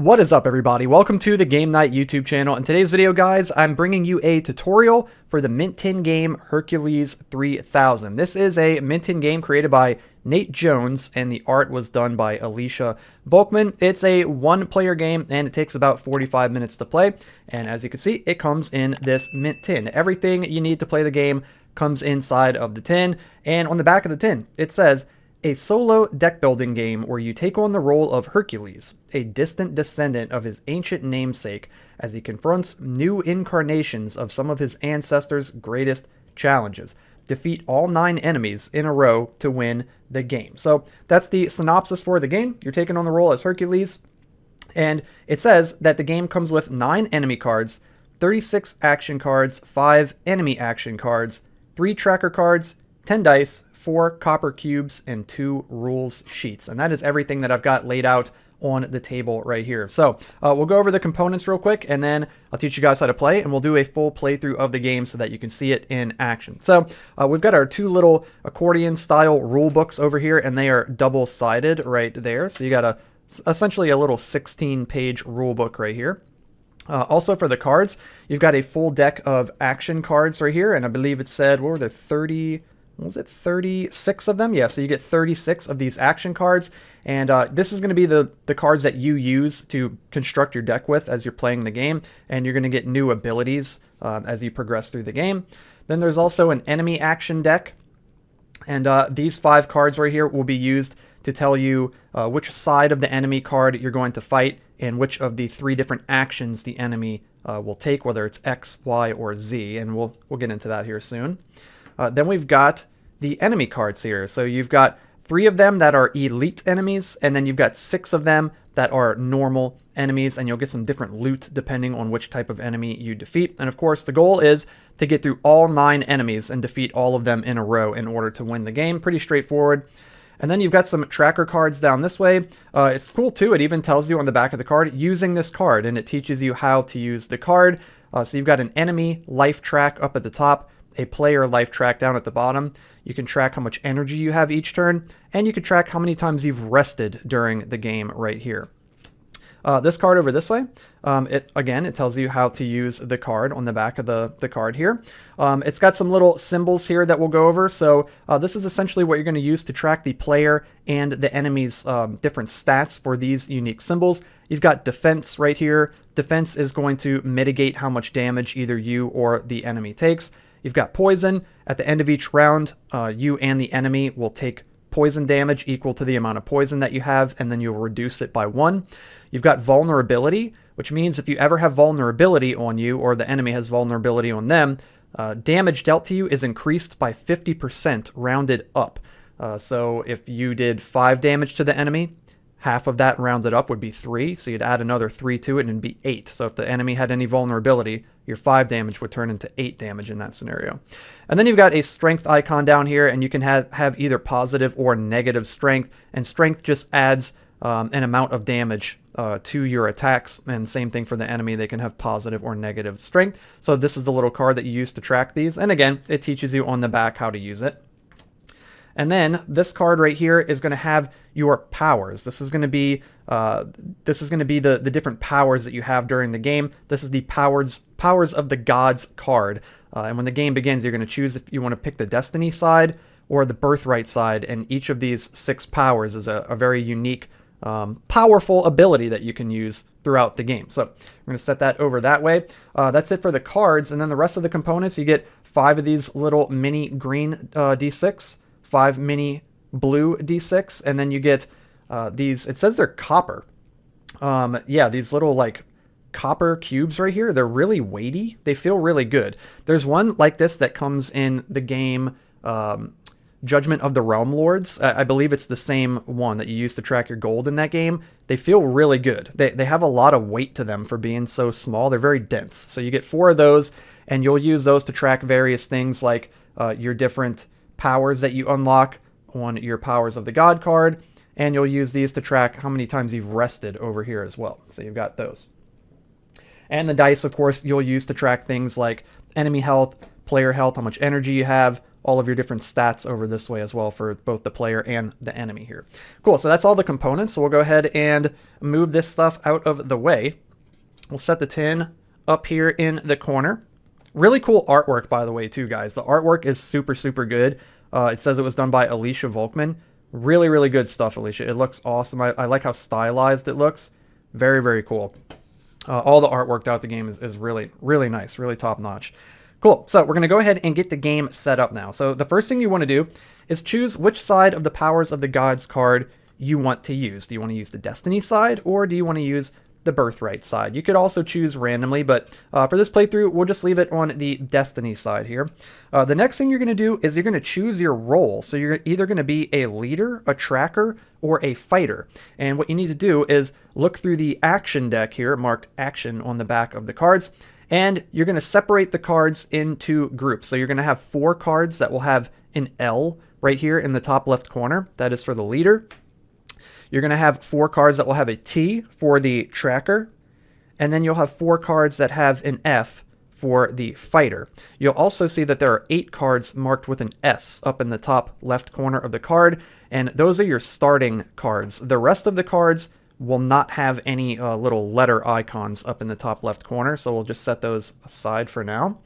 What is up, everybody? Welcome to the Game Night YouTube channel. In today's video, guys, I'm bringing you a tutorial for the Mint 10 game Hercules 3000. This is a Mint 10 game created by Nate Jones, and the art was done by Alicia Volkman. It's a one-player game, and it takes about 45 minutes to play. And as you can see, it comes in this Mint 10. Everything you need to play the game comes inside of the tin, and on the back of the tin, it says, a solo deck building game where you take on the role of Hercules, a distant descendant of his ancient namesake, as he confronts new incarnations of some of his ancestors' greatest challenges. Defeat all 9 enemies in a row to win the game. So that's the synopsis for the game. You're taking on the role as Hercules, and it says that the game comes with 9 enemy cards, 36 action cards, 5 enemy action cards, 3 tracker cards, 10 dice, 4 copper cubes, and 2 rules sheets. And that is everything that I've got laid out on the table right here. So we'll go over the components real quick, and then I'll teach you guys how to play, and we'll do a full playthrough of the game so that you can see it in action. So we've got our 2 little accordion style rule books over here, and they are double-sided right there. So you got essentially a little 16-page rule book right here. Also for the cards, you've got a full deck of action cards right here, and I believe it said, what were there, 36 of them? Yeah, so you get 36 of these action cards, and this is going to be the cards that you use to construct your deck with as you're playing the game, and you're going to get new abilities as you progress through the game. Then there's also an enemy action deck, and these 5 cards right here will be used to tell you which side of the enemy card you're going to fight, and which of the 3 different actions the enemy will take, whether it's X, Y, or Z, and we'll get into that here soon. Then we've got the enemy cards here. So you've got 3 of them that are elite enemies, and then you've got 6 of them that are normal enemies, and you'll get some different loot depending on which type of enemy you defeat. And of course, the goal is to get through all 9 enemies and defeat all of them in a row in order to win the game. Pretty straightforward. And then you've got some tracker cards down this way. It's cool too, it even tells you on the back of the card using this card, and it teaches you how to use the card. So you've got an enemy life track up at the top, a player life track down at the bottom. You can track how much energy you have each turn, and you can track how many times you've rested during the game right here. This card over this way, it tells you how to use the card on the back of the card here. It's got some little symbols here that we'll go over. So this is essentially what you're going to use to track the player and the enemy's different stats for these unique symbols. You've got defense right here. Defense is going to mitigate how much damage either you or the enemy takes. You've got poison. At the end of each round, you and the enemy will take poison damage equal to the amount of poison that you have, and then you'll reduce it by 1. You've got vulnerability, which means if you ever have vulnerability on you or the enemy has vulnerability on them, damage dealt to you is increased by 50% rounded up. So if you did 5 damage to the enemy, half of that rounded up would be 3, so you'd add another 3 to it and it'd be 8. So if the enemy had any vulnerability, your 5 damage would turn into 8 damage in that scenario. And then you've got a strength icon down here, and you can have either positive or negative strength, and strength just adds an amount of damage to your attacks, and same thing for the enemy, they can have positive or negative strength. So this is the little card that you use to track these, and again, it teaches you on the back how to use it. And then this card right here is going to have your powers. This is going to be the different powers that you have during the game. This is the powers of the gods card. And when the game begins, you're going to choose if you want to pick the destiny side or the birthright side. And each of these 6 powers is a very unique, powerful ability that you can use throughout the game. So I'm going to set that over that way. That's it for the cards. And then the rest of the components, you get 5 of these little mini green D6. 5 mini blue D6, and then you get these, it says they're copper. Yeah, these little like copper cubes right here, they're really weighty. They feel really good. There's one like this that comes in the game Judgment of the Realm Lords. I believe it's the same one that you use to track your gold in that game. They feel really good. They have a lot of weight to them for being so small. They're very dense. So you get 4 of those, and you'll use those to track various things like your different powers that you unlock on your Powers of the God card, and you'll use these to track how many times you've rested over here as well. So you've got those. And the dice, of course, you'll use to track things like enemy health, player health, how much energy you have, all of your different stats over this way as well for both the player and the enemy here. Cool, so that's all the components. So we'll go ahead and move this stuff out of the way. We'll set the tin up here in the corner. Really cool artwork, by the way, too, guys. The artwork is super, super good. It says it was done by Alicia Volkman. Really, really good stuff, Alicia. It looks awesome. I like how stylized it looks. Very, very cool. All the artwork throughout the game is really, really nice, really top-notch. Cool. So we're going to go ahead and get the game set up now. So the first thing you want to do is choose which side of the Powers of the Gods card you want to use. Do you want to use the Destiny side, or do you want to use the Birthright side? You could also choose randomly, but for this playthrough, we'll just leave it on the Destiny side here. The next thing you're going to do is you're going to choose your role. So you're either going to be a leader, a tracker, or a fighter. And what you need to do is look through the action deck here, marked action on the back of the cards, and you're going to separate the cards into groups. So you're going to have 4 cards that will have an L right here in the top left corner. That is for the leader. You're going to have 4 cards that will have a T for the tracker, and then you'll have 4 cards that have an F for the fighter. You'll also see that there are 8 cards marked with an S up in the top left corner of the card, and those are your starting cards. The rest of the cards will not have any little letter icons up in the top left corner, so we'll just set those aside for now.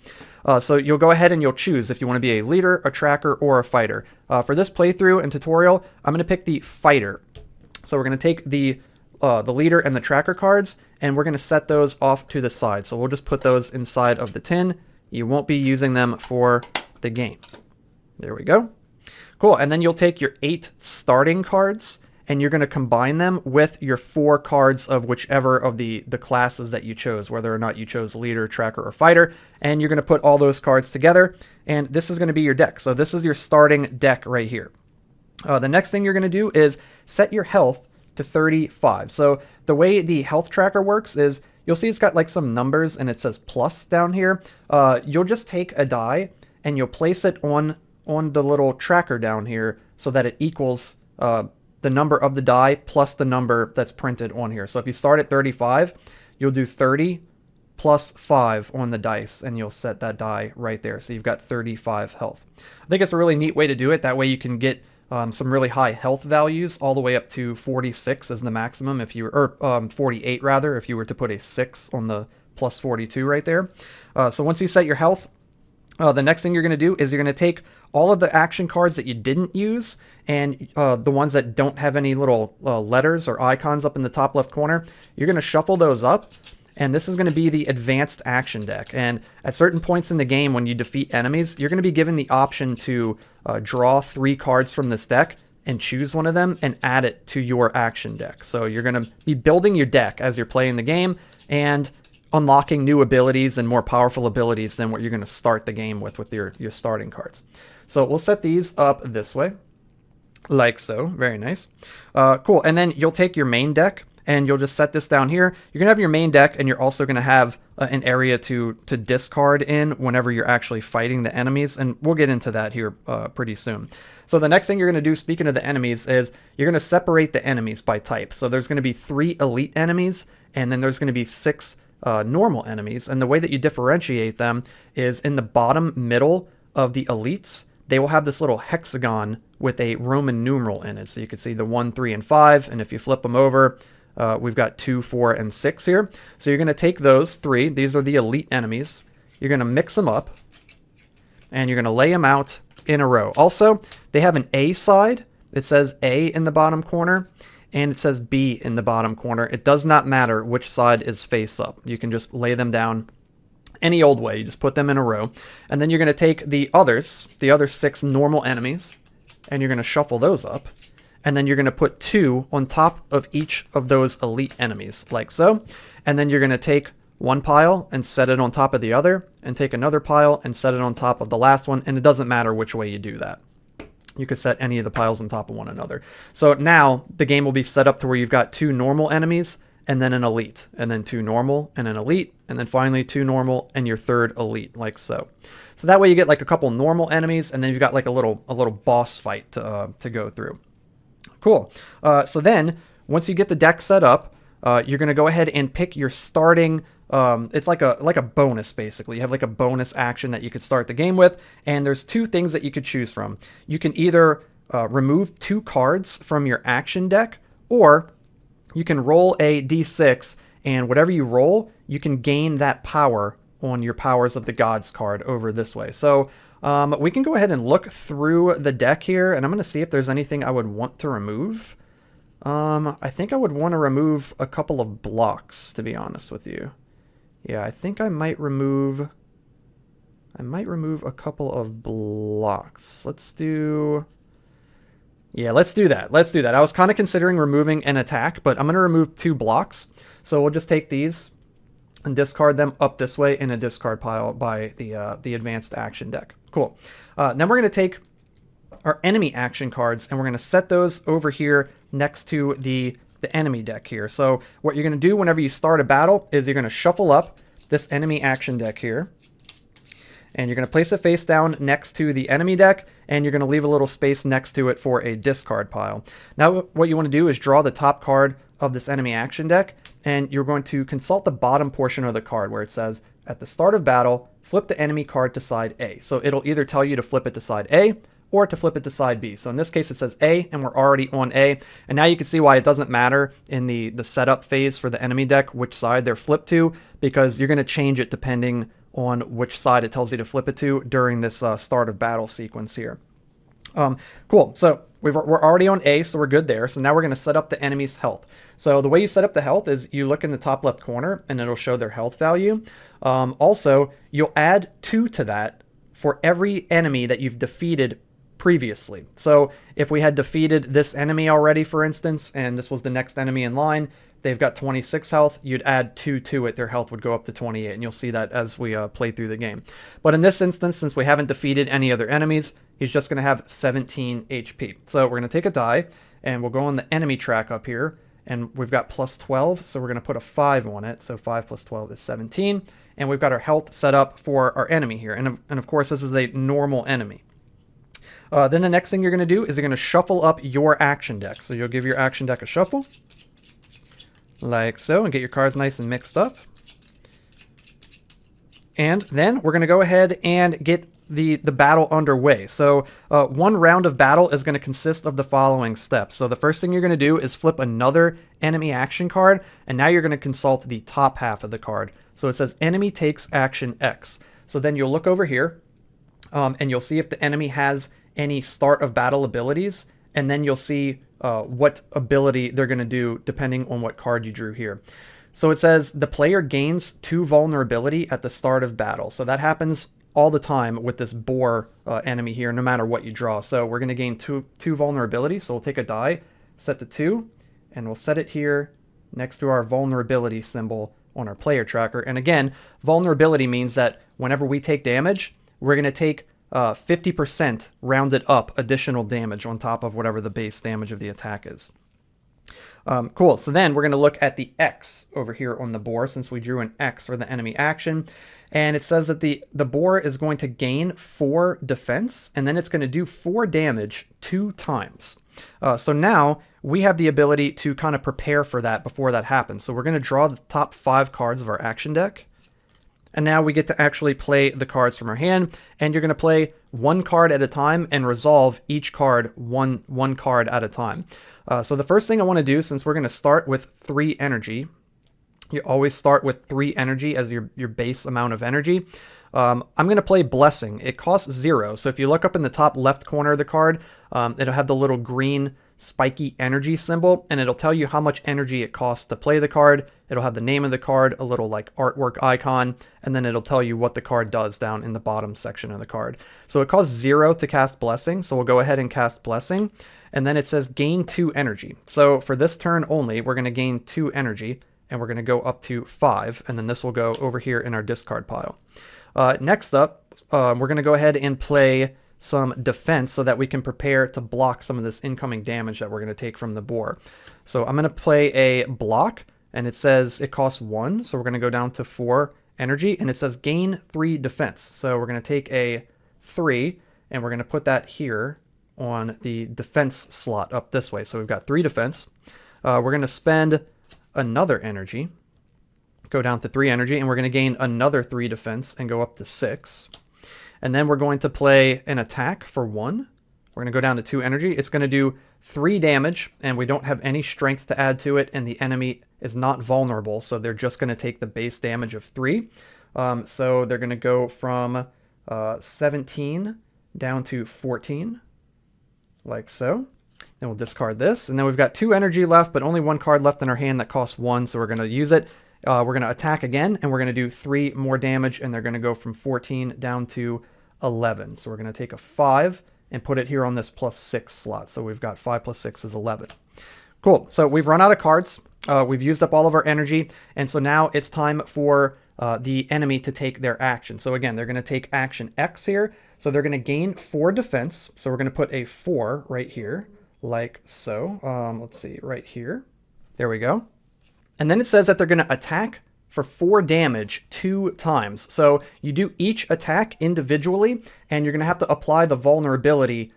So you'll go ahead and you'll choose if you want to be a leader, a tracker, or a fighter. For this playthrough and tutorial, I'm going to pick the fighter. So we're going to take the leader and the tracker cards, and we're going to set those off to the side. So we'll just put those inside of the tin. You won't be using them for the game. There we go. Cool, and then you'll take your 8 starting cards, and you're going to combine them with your 4 cards of whichever of the classes that you chose, whether or not you chose leader, tracker, or fighter, and you're going to put all those cards together, and this is going to be your deck. So this is your starting deck right here. The next thing you're going to do is set your health to 35. So the way the health tracker works is you'll see it's got like some numbers and it says plus down here. You'll just take a die and you'll place it on the little tracker down here so that it equals the number of the die plus the number that's printed on here. So if you start at 35, you'll do 30 plus 5 on the dice, and you'll set that die right there. So you've got 35 health. I think it's a really neat way to do it. That way you can get some really high health values, all the way up to 46 as the maximum, if you were, or 48 rather, if you were to put a 6 on the plus 42 right there. So once you set your health, the next thing you're going to do is you're going to take all of the action cards that you didn't use, and the ones that don't have any little letters or icons up in the top left corner, you're going to shuffle those up. And this is going to be the advanced action deck. And at certain points in the game, when you defeat enemies, you're going to be given the option to draw 3 cards from this deck and choose one of them and add it to your action deck. So you're going to be building your deck as you're playing the game and unlocking new abilities and more powerful abilities than what you're going to start the game with your starting cards. So we'll set these up this way, like so. Very nice. Cool. And then you'll take your main deck, and you'll just set this down here. You're going to have your main deck, and you're also going to have an area to discard in whenever you're actually fighting the enemies, and we'll get into that here pretty soon. So the next thing you're going to do, speaking of the enemies, is you're going to separate the enemies by type. So there's going to be 3 elite enemies, and then there's going to be 6 normal enemies, and the way that you differentiate them is in the bottom middle of the elites, they will have this little hexagon with a Roman numeral in it. So you can see the 1, 3, and 5, and if you flip them over, we've got 2, 4, and 6 here. So you're going to take those 3. These are the elite enemies. You're going to mix them up, and you're going to lay them out in a row. Also, they have an A side. It says A in the bottom corner, and it says B in the bottom corner. It does not matter which side is face up. You can just lay them down any old way. You just put them in a row. And then you're going to take the other 6 normal enemies, and you're going to shuffle those up. And then you're going to put 2 on top of each of those elite enemies, like so. And then you're going to take one pile and set it on top of the other, and take another pile and set it on top of the last one, and it doesn't matter which way you do that. You could set any of the piles on top of one another. So now the game will be set up to where you've got 2 normal enemies, and then an elite, and then 2 normal, and an elite, and then finally 2 normal, and your 3rd elite, like so. So that way you get like a couple normal enemies, and then you've got like a little boss fight to go through. Cool. So then, once you get the deck set up, you're going to go ahead and pick your starting. It's like a bonus, basically. You have like a bonus action that you could start the game with, and there's two things that you could choose from. You can either remove 2 cards from your action deck, or you can roll a d6, and whatever you roll, you can gain that power on your Powers of the Gods card over this way. So we can go ahead and look through the deck here, and I'm going to see if there's anything I would want to remove. I think I would want to remove a couple of blocks, to be honest with you. Yeah, I think I might remove a couple of blocks. Let's do that. Let's do that. I was kind of considering removing an attack, but I'm going to remove 2 blocks. So we'll just take these and discard them up this way in a discard pile by the advanced action deck. Cool. Then we're going to take our enemy action cards, and we're going to set those over here next to the enemy deck here. So what you're going to do whenever you start a battle is you're going to shuffle up this enemy action deck here, and you're going to place it face down next to the enemy deck, and you're going to leave a little space next to it for a discard pile. Now what you want to do is draw the top card of this enemy action deck, and you're going to consult the bottom portion of the card where it says, at the start of battle, flip the enemy card to side A. So it'll either tell you to flip it to side A or to flip it to side B. So in this case it says A, and we're already on A. And now you can see why it doesn't matter in the setup phase for the enemy deck which side they're flipped to, because you're going to change it depending on which side it tells you to flip it to during this start of battle sequence here. Cool. So we're already on A, so we're good there. So now we're going to set up the enemy's health. So the way you set up the health is you look in the top left corner, and it'll show their health value. Also, you'll add 2 to that for every enemy that you've defeated previously. So if we had defeated this enemy already, for instance, and this was the next enemy in line, they've got 26 health, you'd add 2 to it, their health would go up to 28, and you'll see that as we play through the game. But in this instance, since we haven't defeated any other enemies, he's just going to have 17 HP. So we're going to take a die, and we'll go on the enemy track up here, and we've got plus 12, so we're going to put a 5 on it, so 5 plus 12 is 17, and we've got our health set up for our enemy here, and of course this is a normal enemy. Then the next thing you're going to do is you're going to shuffle up your action deck. So you'll give your action deck a shuffle, like so, and get your cards nice and mixed up. And then we're going to go ahead and get the battle underway. So one round of battle is going to consist of the following steps. So the first thing you're going to do is flip another enemy action card, and now you're going to consult the top half of the card. So it says enemy takes action X. So then you'll look over here, and you'll see if the enemy has any start of battle abilities, and then you'll see what ability they're going to do depending on what card you drew here. So it says the player gains 2 vulnerability at the start of battle. So that happens all the time with this boar enemy here, no matter what you draw. So we're going to gain two vulnerability. So we'll take a die, set to 2, and we'll set it here next to our vulnerability symbol on our player tracker. And again, vulnerability means that whenever we take damage, we're going to take 50% rounded up additional damage on top of whatever the base damage of the attack is. Cool. So then we're going to look at the X over here on the boar, since we drew an X for the enemy action. And it says that the boar is going to gain 4 defense, and then it's going to do 4 damage 2 times. So now we have the ability to kind of prepare for that before that happens. So we're going to draw the top 5 cards of our action deck. And now we get to actually play the cards from our hand, and you're going to play 1 card at a time and resolve each card one card at a time. So the first thing I want to do, since we're going to start with 3 energy, you always start with 3 energy as your base amount of energy. I'm going to play Blessing. It costs 0. So if you look up in the top left corner of the card, it'll have the little green spiky energy symbol, and it'll tell you how much energy it costs to play the card. It'll have the name of the card, a little like artwork icon, and then it'll tell you what the card does down in the bottom section of the card. So it costs 0 to cast Blessing, so we'll go ahead and cast Blessing, and then it says gain 2 energy. So for this turn only, we're going to gain 2 energy, and we're going to go up to 5, and then this will go over here in our discard pile. Next up, we're going to go ahead and play some defense so that we can prepare to block some of this incoming damage that we're going to take from the boar. So I'm going to play a block, and it says it costs 1, so we're going to go down to 4 energy, and it says gain 3 defense. So we're going to take a 3, and we're going to put that here on the defense slot up this way. So we've got 3 defense. We're going to spend another energy, go down to 3 energy, and we're going to gain another 3 defense and go up to 6. And then we're going to play an attack for 1. We're going to go down to 2 energy. It's going to do 3 damage, and we don't have any strength to add to it, and the enemy is not vulnerable, so they're just going to take the base damage of 3. So they're going to go from 17 down to 14, like so. Then we'll discard this, and then we've got 2 energy left, but only 1 card left in our hand that costs 1, so we're going to use it. We're going to attack again, and we're going to do 3 more damage, and they're going to go from 14 down to 11. So we're going to take a 5 and put it here on this +6 slot. So we've got 5 + 6 is 11. Cool. So we've run out of cards. We've used up all of our energy, and so now it's time for the enemy to take their action. So again, they're going to take action X here. So they're going to gain 4 defense. So we're going to put a 4 right here, like so. Let's see, right here. There we go. And then it says that they're going to attack for 4 damage 2 times. So you do each attack individually, and you're going to have to apply the vulnerability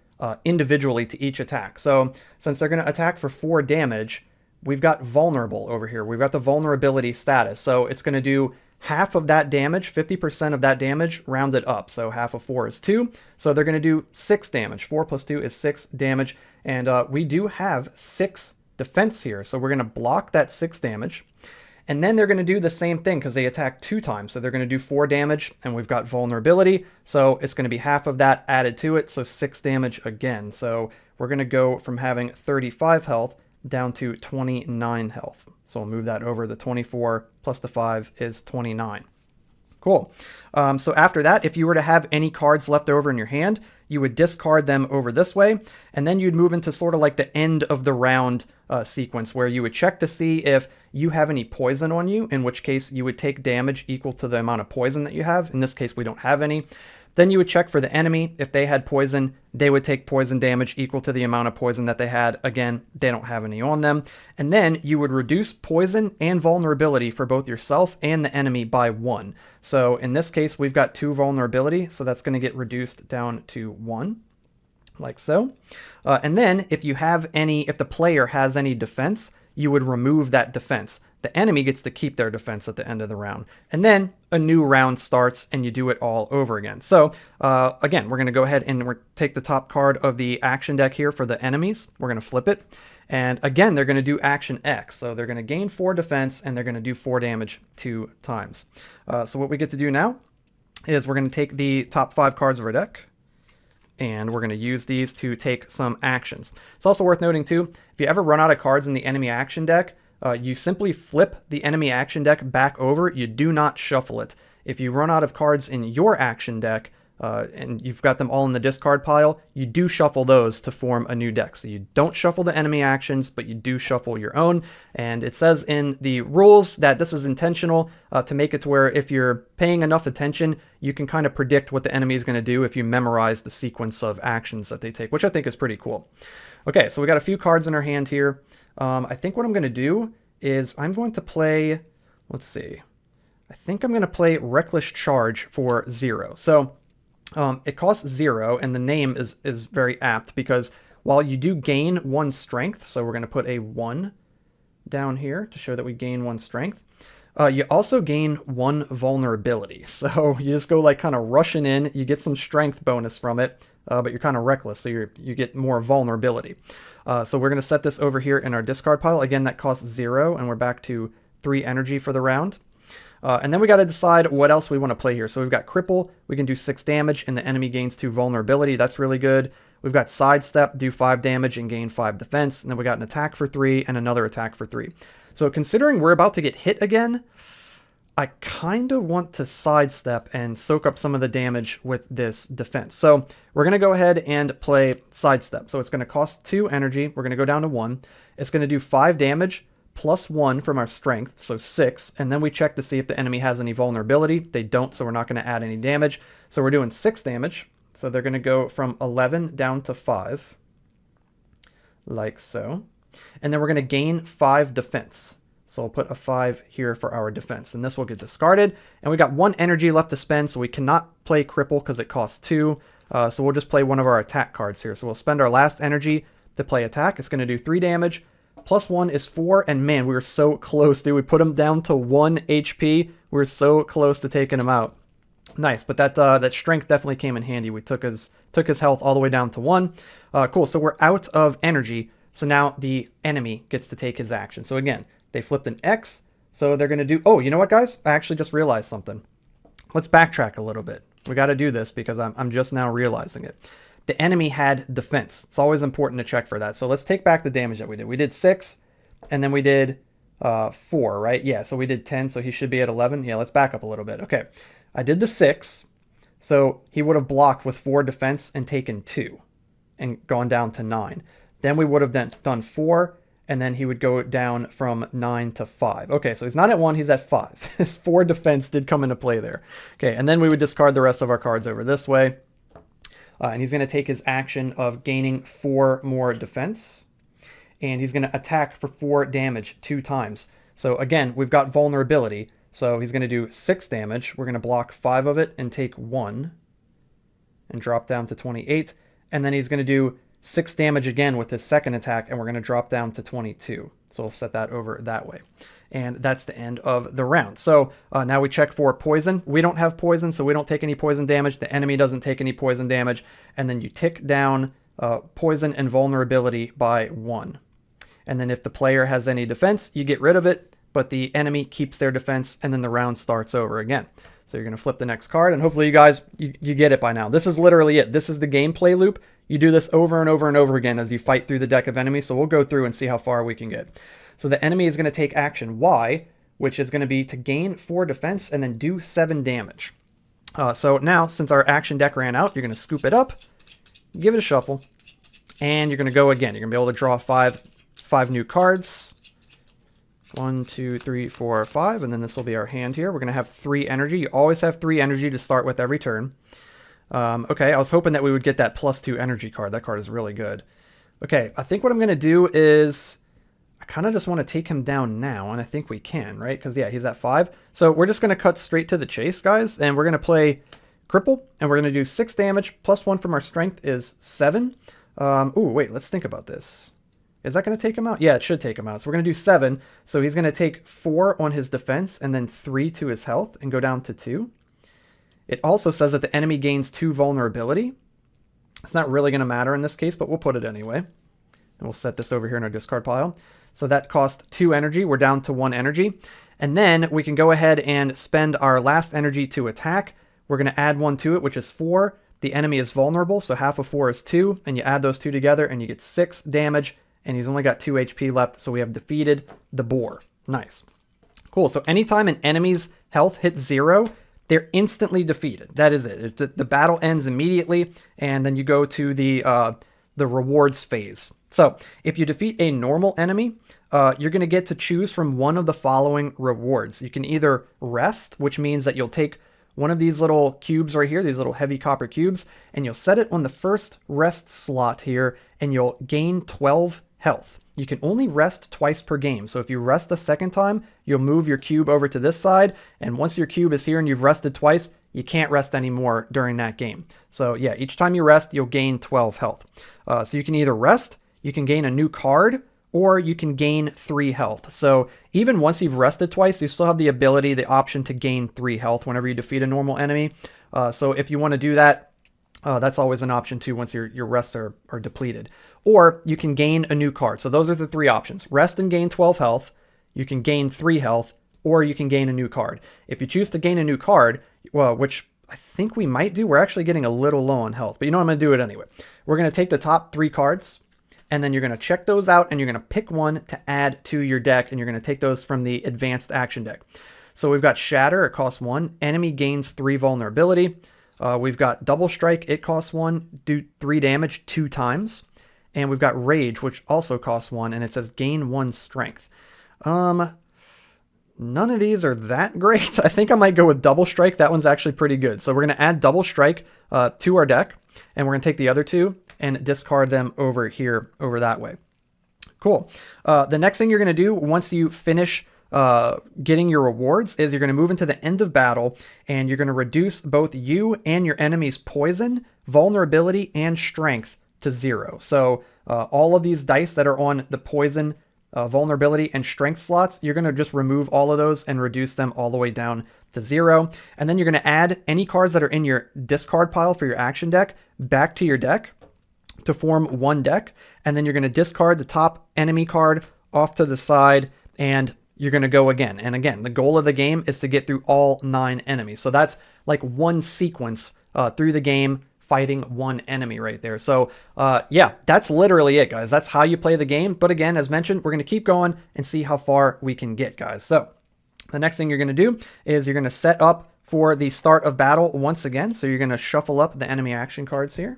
individually to each attack. So since they're going to attack for 4 damage, we've got vulnerable over here. We've got the vulnerability status. So it's going to do half of that damage, 50% of that damage, rounded up. So half of 4 is 2. So they're going to do 6 damage. 4 + 2 is 6 damage. And we do have 6 defense here. So we're going to block that 6 damage. And then they're going to do the same thing because they attack 2 times. So they're going to do 4 damage, and we've got vulnerability. So it's going to be half of that added to it. So 6 damage again. So we're going to go from having 35 health down to 29 health. So we'll move that over. The 24 plus the 5 is 29. Cool. So after that, if you were to have any cards left over in your hand, you would discard them over this way, and then you'd move into sort of like the end of the round sequence where you would check to see if you have any poison on you, in which case you would take damage equal to the amount of poison that you have. In this case, we don't have any. Then you would check for the enemy. If they had poison, they would take poison damage equal to the amount of poison that they had. Again, they don't have any on them. And then you would reduce poison and vulnerability for both yourself and the enemy by 1. So in this case, we've got 2 vulnerability, so that's going to get reduced down to 1, like so. And then if the player has any defense, you would remove that defense. The enemy gets to keep their defense at the end of the round. And then a new round starts, and you do it all over again. So again, we're going to go ahead and take the top card of the action deck here for the enemies. We're going to flip it. And again, they're going to do action X. So they're going to gain 4 defense, and they're going to do 4 damage 2 times. So what we get to do now is we're going to take the top 5 cards of our deck, and we're going to use these to take some actions. It's also worth noting too, if you ever run out of cards in the enemy action deck, you simply flip the enemy action deck back over. You do not shuffle it. If you run out of cards in your action deck, and you've got them all in the discard pile, you do shuffle those to form a new deck. So you don't shuffle the enemy actions, but you do shuffle your own. And it says in the rules that this is intentional to make it to where if you're paying enough attention, you can kind of predict what the enemy is going to do if you memorize the sequence of actions that they take, which I think is pretty cool. Okay, so we got a few cards in our hand here. I think what I'm going to do is I'm going to play, let's see, I think I'm going to play Reckless Charge for 0. So it costs 0, and the name is very apt because while you do gain 1 strength, so we're going to put a 1 down here to show that we gain 1 strength, you also gain 1 vulnerability. So you just go like kind of rushing in, you get some strength bonus from it, but you're kind of reckless, so you get more vulnerability. So we're going to set this over here in our discard pile. Again, that costs 0, and we're back to 3 energy for the round. And then we got to decide what else we want to play here. So we've got Cripple. We can do 6 damage, and the enemy gains 2 vulnerability. That's really good. We've got Sidestep, do 5 damage and gain 5 defense. And then we got an attack for 3 and another attack for 3. So considering we're about to get hit again, I kind of want to Sidestep and soak up some of the damage with this defense. So we're going to go ahead and play Sidestep. So it's going to cost 2 energy. We're going to go down to 1. It's going to do 5 damage plus 1 from our strength, so 6. And then we check to see if the enemy has any vulnerability. They don't, so we're not going to add any damage. So we're doing 6 damage. So they're going to go from 11 down to 5, like so. And then we're going to gain 5 defense. So we'll put a 5 here for our defense, and this will get discarded. And we got 1 energy left to spend, so we cannot play Cripple because it costs 2. So we'll just play one of our attack cards here. So we'll spend our last energy to play attack. It's going to do 3 damage +1 is 4, and man, we were so close, dude. We put him down to 1 HP. We were so close to taking him out. Nice, but that strength definitely came in handy. We took his health all the way down to 1. Cool, so we're out of energy. So now the enemy gets to take his action. So again, they flipped an X, so they're going to do... Oh, you know what, guys? I actually just realized something. Let's backtrack a little bit. We got to do this because I'm just now realizing it. The enemy had defense. It's always important to check for that. So let's take back the damage that we did. We did 6, and then we did 4, right? Yeah, so we did 10, so he should be at 11. Yeah, let's back up a little bit. Okay, I did the 6, so he would have blocked with 4 defense and taken 2 and gone down to 9. Then we would have done 4, and then he would go down from 9 to 5. Okay, so he's not at 1, he's at 5. His 4 defense did come into play there. Okay, and then we would discard the rest of our cards over this way. And he's going to take his action of gaining 4 more defense. And he's going to attack for 4 damage 2 times. So again, we've got vulnerability. So he's going to do 6 damage. We're going to block 5 of it and take 1. And drop down to 28. And then he's going to do 6 damage again with his second attack. And we're going to drop down to 22. So we'll set that over that way. And that's the end of the round. So now we check for poison. We don't have poison, so we don't take any poison damage. The enemy doesn't take any poison damage. And then you tick down poison and vulnerability by 1. And then if the player has any defense, you get rid of it, but the enemy keeps their defense, and then the round starts over again. So you're going to flip the next card, and hopefully you guys, you get it by now. This is literally it. This is the gameplay loop. You do this over and over and over again as you fight through the deck of enemies, so we'll go through and see how far we can get. So the enemy is going to take action Y, which is going to be to gain 4 defense and then do 7 damage. So now, since our action deck ran out, you're going to scoop it up, give it a shuffle, and you're going to go again. You're going to be able to draw 5 new cards. 1, 2, 3, 4, 5, and then this will be our hand here. We're going to have 3 energy. You always have 3 energy to start with every turn. Okay, I was hoping that we would get that +2 energy card. That card is really good. Okay, I think what I'm going to do is... I kind of just want to take him down now, and I think we can, right? Because, yeah, he's at 5. So we're just going to cut straight to the chase, guys, and we're going to play Cripple, and we're going to do 6 damage. +1 from our strength is 7. Ooh, wait, let's think about this. Is that going to take him out? Yeah, it should take him out. So we're going to do 7. So he's going to take 4 on his defense and then 3 to his health and go down to 2. It also says that the enemy gains 2 vulnerability. It's not really going to matter in this case, but we'll put it anyway. And we'll set this over here in our discard pile. So that cost 2 energy. We're down to 1 energy. And then we can go ahead and spend our last energy to attack. We're going to add 1 to it, which is 4. The enemy is vulnerable, so half of 4 is 2. And you add those 2 together, and you get 6 damage. And he's only got 2 HP left, so we have defeated the boar. Nice. Cool. So anytime an enemy's health hits 0, they're instantly defeated. That is it. The battle ends immediately, and then you go to the rewards phase. So if you defeat a normal enemy, you're going to get to choose from one of the following rewards. You can either rest, which means that you'll take one of these little cubes right here, these little heavy copper cubes, and you'll set it on the first rest slot here, and you'll gain 12 health. You can only rest twice per game. So if you rest a second time, you'll move your cube over to this side, and once your cube is here and you've rested twice, you can't rest anymore during that game. So yeah, each time you rest, you'll gain 12 health. So you can either rest, you can gain a new card, or you can gain 3 health. So even once you've rested twice, you still have the ability, the option to gain 3 health whenever you defeat a normal enemy. So if you want to do that, that's always an option too once your rests are depleted. Or you can gain a new card. So those are the 3 options. Rest and gain 12 health, you can gain 3 health, or you can gain a new card. If you choose to gain a new card, well, which I think we might do, we're actually getting a little low on health, but you know, I'm going to do it anyway. We're going to take the top 3 cards, and then you're going to check those out, and you're going to pick one to add to your deck, and you're going to take those from the advanced action deck. So we've got Shatter, it costs 1. Enemy gains 3 vulnerability. We've got Double Strike, it costs 1, do 3 damage 2 times. And we've got Rage, which also costs 1, and it says gain 1 strength. None of these are that great. I think I might go with Double Strike. That one's actually pretty good. So we're going to add Double Strike to our deck, and we're going to take the other 2 and discard them over here, over that way. Cool. The next thing you're going to do once you finish getting your rewards is you're going to move into the end of battle, and you're going to reduce both you and your enemy's poison, vulnerability, and strength to 0. So all of these dice that are on the poison vulnerability, and strength slots, you're going to just remove all of those and reduce them all the way down to 0. And then you're going to add any cards that are in your discard pile for your action deck back to your deck to form one deck. And then you're going to discard the top enemy card off to the side, and you're going to go again. And again, the goal of the game is to get through all 9 enemies. So that's like one sequence through the game, fighting one enemy right there. So yeah, that's literally it, guys. That's how you play the game. But again, as mentioned, we're going to keep going and see how far we can get, guys. So the next thing you're going to do is you're going to set up for the start of battle once again. So you're going to shuffle up the enemy action cards here.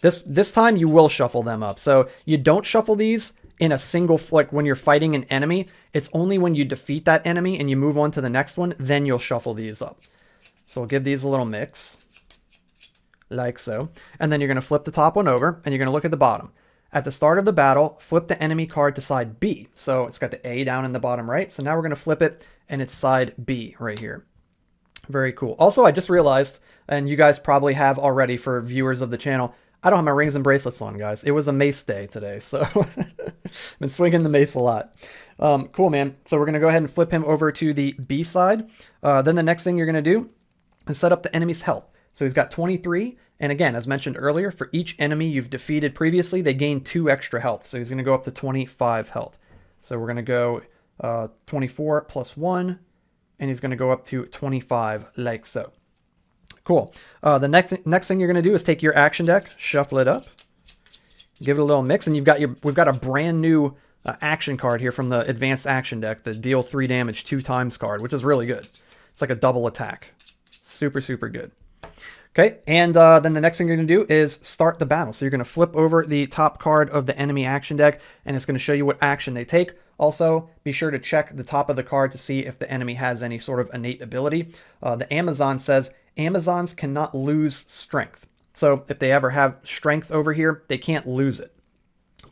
This time you will shuffle them up. So you don't shuffle these in a single, like when you're fighting an enemy. It's only when you defeat that enemy and you move on to the next one, then you'll shuffle these up. So we'll give these a little mix, like so. And then you're going to flip the top one over, and you're going to look at the bottom. At the start of the battle, flip the enemy card to side B. So it's got the A down in the bottom right. So now we're going to flip it, and it's side B right here. Very cool. Also, I just realized, and you guys probably have already for viewers of the channel, I don't have my rings and bracelets on, guys. It was a mace day today, so been swinging the mace a lot. Cool, man. So we're going to go ahead and flip him over to the B side. Then the next thing you're going to do is set up the enemy's health. So he's got 23, and again, as mentioned earlier, for each enemy you've defeated previously, they gain 2 extra health. So he's going to go up to 25 health. So we're going to go 24 plus 1, and he's going to go up to 25, like so. Cool. The next thing you're going to do is take your action deck, shuffle it up, give it a little mix, and we've got a brand new action card here from the advanced action deck, the deal 3 damage 2 times card, which is really good. It's like a double attack. Super, super good. Okay, and then the next thing you're going to do is start the battle. So you're going to flip over the top card of the enemy action deck, and it's going to show you what action they take. Also, be sure to check the top of the card to see if the enemy has any sort of innate ability. The Amazon says Amazons cannot lose strength. So if they ever have strength over here, they can't lose it.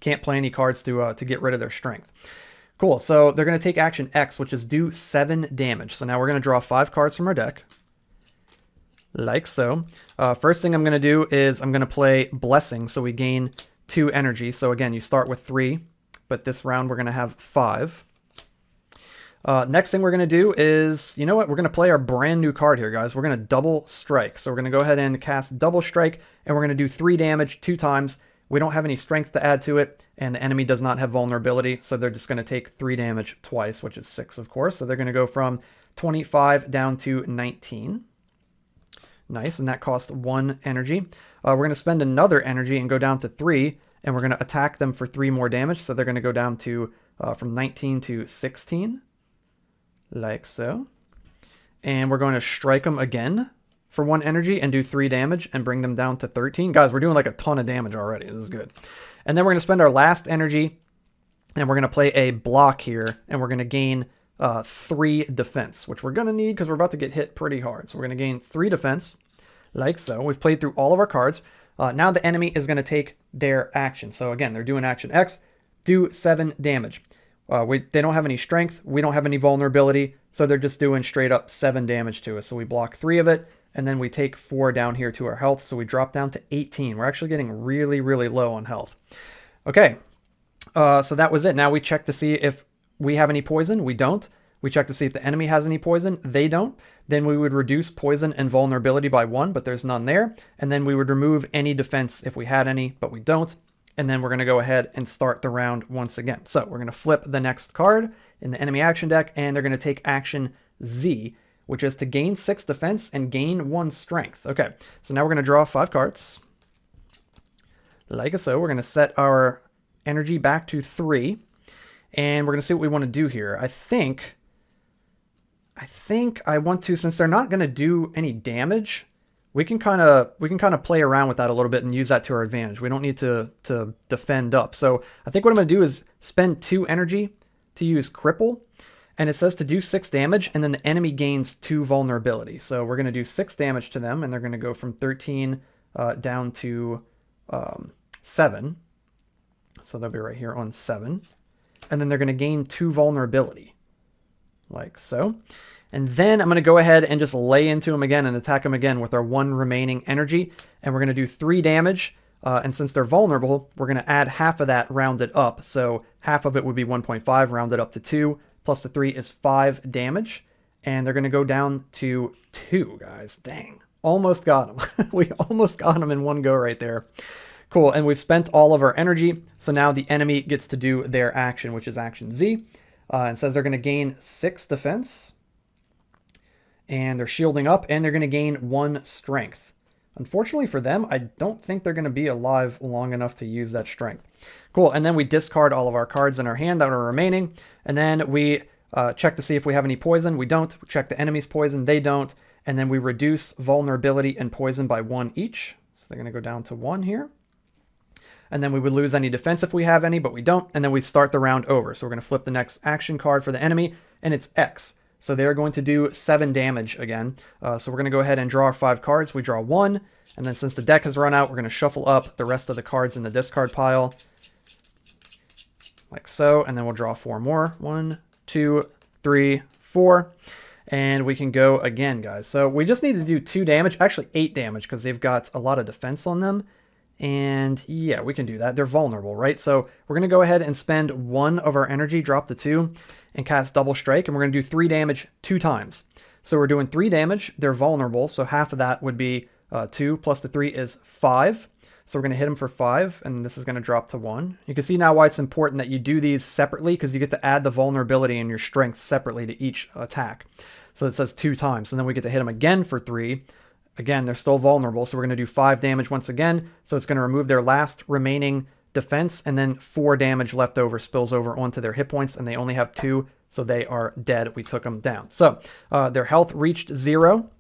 Can't play any cards to get rid of their strength. Cool, so they're going to take action X, which is do 7 damage. So now we're going to draw 5 cards from our deck, like so. First thing I'm going to do is I'm going to play Blessing, so we gain 2 energy. So again, you start with 3, but this round we're going to have 5. Next thing we're going to do is, you know what, we're going to play our brand new card here, guys. We're going to double strike. So we're going to go ahead and cast double strike, and we're going to do 3 damage 2 times. We don't have any strength to add to it, and the enemy does not have vulnerability, so they're just going to take 3 damage twice, which is 6, of course. So they're going to go from 25 down to 19. Nice, and that cost 1 energy. We're going to spend another energy and go down to 3, and we're going to attack them for 3 more damage. So they're going to go down to from 19 to 16. Like so. And we're going to strike them again for 1 energy and do 3 damage and bring them down to 13. Guys, we're doing like a ton of damage already. This is good. And then we're going to spend our last energy, and we're going to play a block here, and we're going to gain 3 defense, which we're going to need because we're about to get hit pretty hard. So we're going to gain 3 defense, like so. We've played through all of our cards. Now the enemy is going to take their action. So again, they're doing action X, do 7 damage. They don't have any strength. We don't have any vulnerability. So they're just doing straight up 7 damage to us. So we block 3 of it, and then we take 4 down here to our health. So we drop down to 18. We're actually getting really, really low on health. Okay, so that was it. Now we check to see if we have any poison. We don't. We check to see if the enemy has any poison. They don't. Then we would reduce poison and vulnerability by 1, but there's none there. And then we would remove any defense if we had any, but we don't. And then we're going to go ahead and start the round once again. So we're going to flip the next card in the enemy action deck, and they're going to take action Z, which is to gain 6 defense and gain 1 strength. Okay, so now we're going to draw 5 cards. Like so, we're going to set our energy back to 3, and we're going to see what we want to do here. I think I want to, since they're not going to do any damage, we can kind of play around with that a little bit and use that to our advantage. We don't need to defend up. So I think what I'm going to do is spend 2 energy to use Cripple, and it says to do 6 damage, and then the enemy gains 2 vulnerability. So we're going to do 6 damage to them, and they're going to go from 13 down to 7. So they'll be right here on 7. And then they're going to gain 2 vulnerability, like so. And then I'm going to go ahead and just lay into him again and attack him again with our 1 remaining energy. And we're going to do 3 damage And since they're vulnerable, we're going to add half of that rounded up. So half of it would be 1.5 rounded up to 2, plus the 3 is 5 damage. And they're going to go down to 2, guys. Dang. Almost got them. We almost got them in one go right there. Cool. And we've spent all of our energy. So now the enemy gets to do their action, which is action Z. And says they're going to gain 6 defense. And they're shielding up, and they're going to gain 1 strength. Unfortunately for them, I don't think they're going to be alive long enough to use that strength. Cool. And then we discard all of our cards in our hand that are remaining. And then we check to see if we have any poison. We don't. We check the enemy's poison. They don't. And then we reduce vulnerability and poison by 1 each. So they're going to go down to 1 here. And then we would lose any defense if we have any, but we don't. And then we start the round over. So we're going to flip the next action card for the enemy, and it's X. So they're going to do 7 damage again. So we're going to go ahead and draw our 5 cards. We draw 1. And then since the deck has run out, we're going to shuffle up the rest of the cards in the discard pile. Like so. And then we'll draw 4 more. 1, 2, 3, 4. And we can go again, guys. So we just need to do 2 damage. Actually, 8 damage because they've got a lot of defense on them. And yeah, we can do that. They're vulnerable, right? So we're going to go ahead and spend 1 of our energy, drop the 2, and cast Double Strike. And we're going to do 3 damage 2 times. So we're doing 3 damage. They're vulnerable. So half of that would be 2 plus the 3 is 5. So we're going to hit them for 5. And this is going to drop to 1. You can see now why it's important that you do these separately, because you get to add the vulnerability and your strength separately to each attack. So it says 2 times. And then we get to hit them again for 3. Again, they're still vulnerable, so we're going to do 5 damage once again. So it's going to remove their last remaining defense, and then 4 damage left over spills over onto their hit points, and they only have 2, so they are dead. We took them down. So their health reached 0.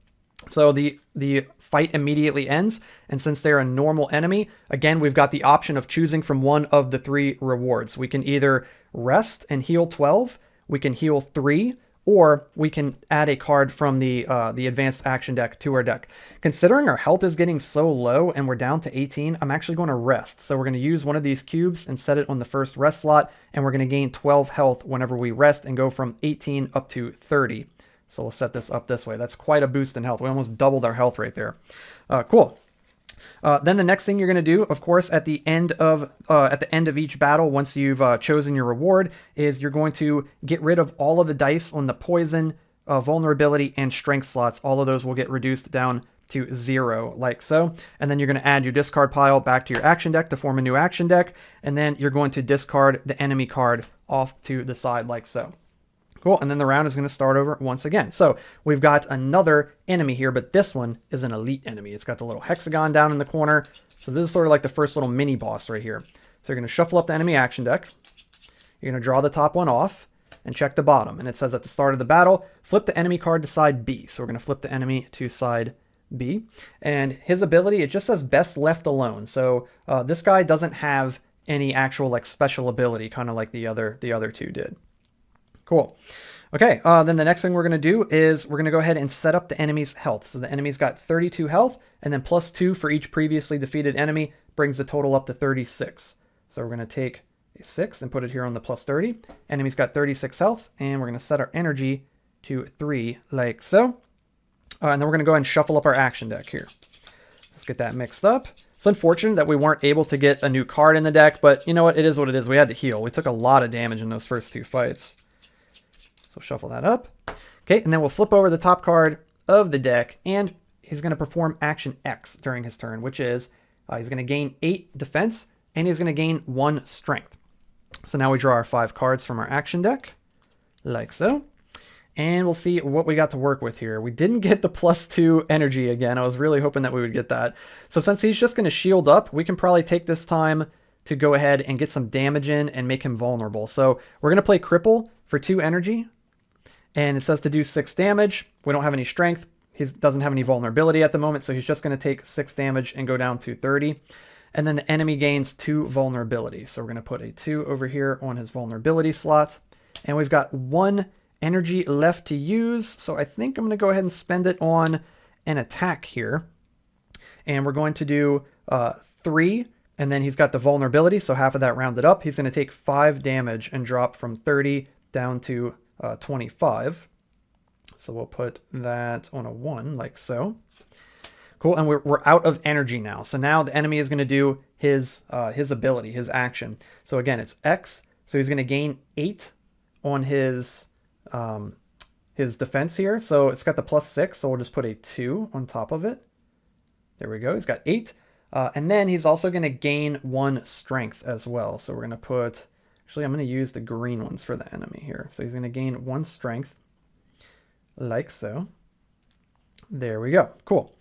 So the fight immediately ends, and since they're a normal enemy, again, we've got the option of choosing from one of the 3 rewards. We can either rest and heal 12, we can heal 3, or we can add a card from the advanced action deck to our deck. Considering our health is getting so low and we're down to 18, I'm actually going to rest. So we're going to use one of these cubes and set it on the first rest slot, and we're going to gain 12 health whenever we rest and go from 18 up to 30. So we'll set this up this way. That's quite a boost in health. We almost doubled our health right there. Cool. Then the next thing you're going to do, of course, at the end of each battle, once you've chosen your reward, is you're going to get rid of all of the dice on the poison, vulnerability, and strength slots. All of those will get reduced down to 0, like so. And then you're going to add your discard pile back to your action deck to form a new action deck. And then you're going to discard the enemy card off to the side, like so. Cool, and then the round is going to start over once again. So we've got another enemy here, but this one is an elite enemy. It's got the little hexagon down in the corner. So this is sort of like the first little mini boss right here. So you're going to shuffle up the enemy action deck. You're going to draw the top one off and check the bottom. And it says at the start of the battle, flip the enemy card to side B. So we're going to flip the enemy to side B. And his ability, it just says best left alone. So this guy doesn't have any actual like special ability, kind of like the other 2 did. Cool. Okay, then the next thing we're going to do is we're going to go ahead and set up the enemy's health. So the enemy's got 32 health, and then plus 2 for each previously defeated enemy brings the total up to 36. So we're going to take a 6 and put it here on the plus 30. Enemy's got 36 health, and we're going to set our energy to 3 like so. And then we're going to go ahead and shuffle up our action deck here. Let's get that mixed up. It's unfortunate that we weren't able to get a new card in the deck, but you know what? It is what it is. We had to heal. We took a lot of damage in those first 2 fights. So shuffle that up. Okay, and then we'll flip over the top card of the deck, and he's going to perform action X during his turn, which is he's going to gain 8 defense, and he's going to gain 1 strength. So now we draw our 5 cards from our action deck, like so. And we'll see what we got to work with here. We didn't get the plus 2 energy again. I was really hoping that we would get that. So since he's just going to shield up, we can probably take this time to go ahead and get some damage in and make him vulnerable. So we're going to play Cripple for 2 energy. And it says to do 6 damage. We don't have any strength. He doesn't have any vulnerability at the moment, so he's just going to take 6 damage and go down to 30. And then the enemy gains 2 vulnerability. So we're going to put a 2 over here on his vulnerability slot. And we've got 1 energy left to use. So I think I'm going to go ahead and spend it on an attack here. And we're going to do 3. And then he's got the vulnerability, so half of that rounded up. He's going to take 5 damage and drop from 30 down to 25. So we'll put that on a 1 like so. Cool, and we're out of energy now. So now the enemy is going to do his ability, his action. So again, it's X. So he's going to gain 8 on his defense here. So it's got the +6, so we'll just put a 2 on top of it. There we go. He's got 8. And then he's also going to gain 1 strength as well. So we're going to put... Actually, I'm going to use the green ones for the enemy here. So he's going to gain 1 strength, like so. There we go. Cool.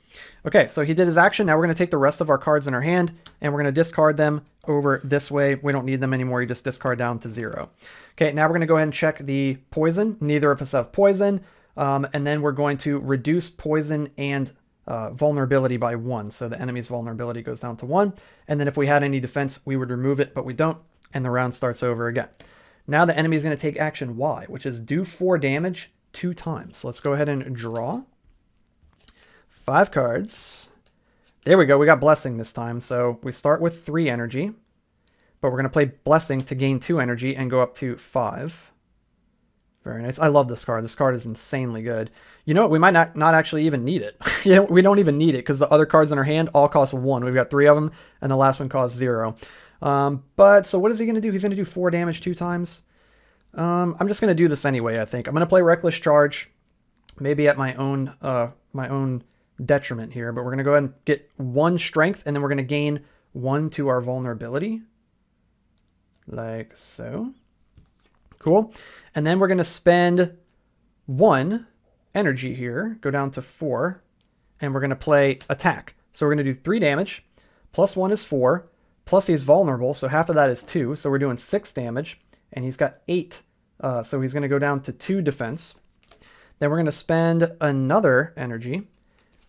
Okay, so he did his action. Now we're going to take the rest of our cards in our hand, and we're going to discard them over this way. We don't need them anymore. You just discard down to 0. Okay, now we're going to go ahead and check the poison. Neither of us have poison. And then we're going to reduce poison and vulnerability by 1. So the enemy's vulnerability goes down to 1. And then if we had any defense, we would remove it, but we don't. And the round starts over again. Now the enemy is going to take action Y, which is do 4 damage 2 times. So let's go ahead and draw 5 cards. There we go. We got Blessing this time. So we start with 3 energy, but we're going to play Blessing to gain 2 energy and go up to 5. Very nice. I love this card. This card is insanely good. You know what? We might not actually even need it. We don't even need it because the other cards in our hand all cost 1. We've got 3 of them, and the last one costs 0. But so what is he going to do? He's going to do 4 damage 2 times. I'm just going to do this anyway, I think. I'm going to play Reckless Charge, maybe at my own detriment here, but we're going to go ahead and get 1 strength, and then we're going to gain 1 to our vulnerability. Like so. Cool. And then we're going to spend 1 energy here, go down to 4, and we're going to play Attack. So we're going to do 3 damage, plus 1 is 4, plus he's vulnerable, so half of that is 2, so we're doing 6 damage, and he's got 8, so he's going to go down to 2 defense. Then we're going to spend another energy.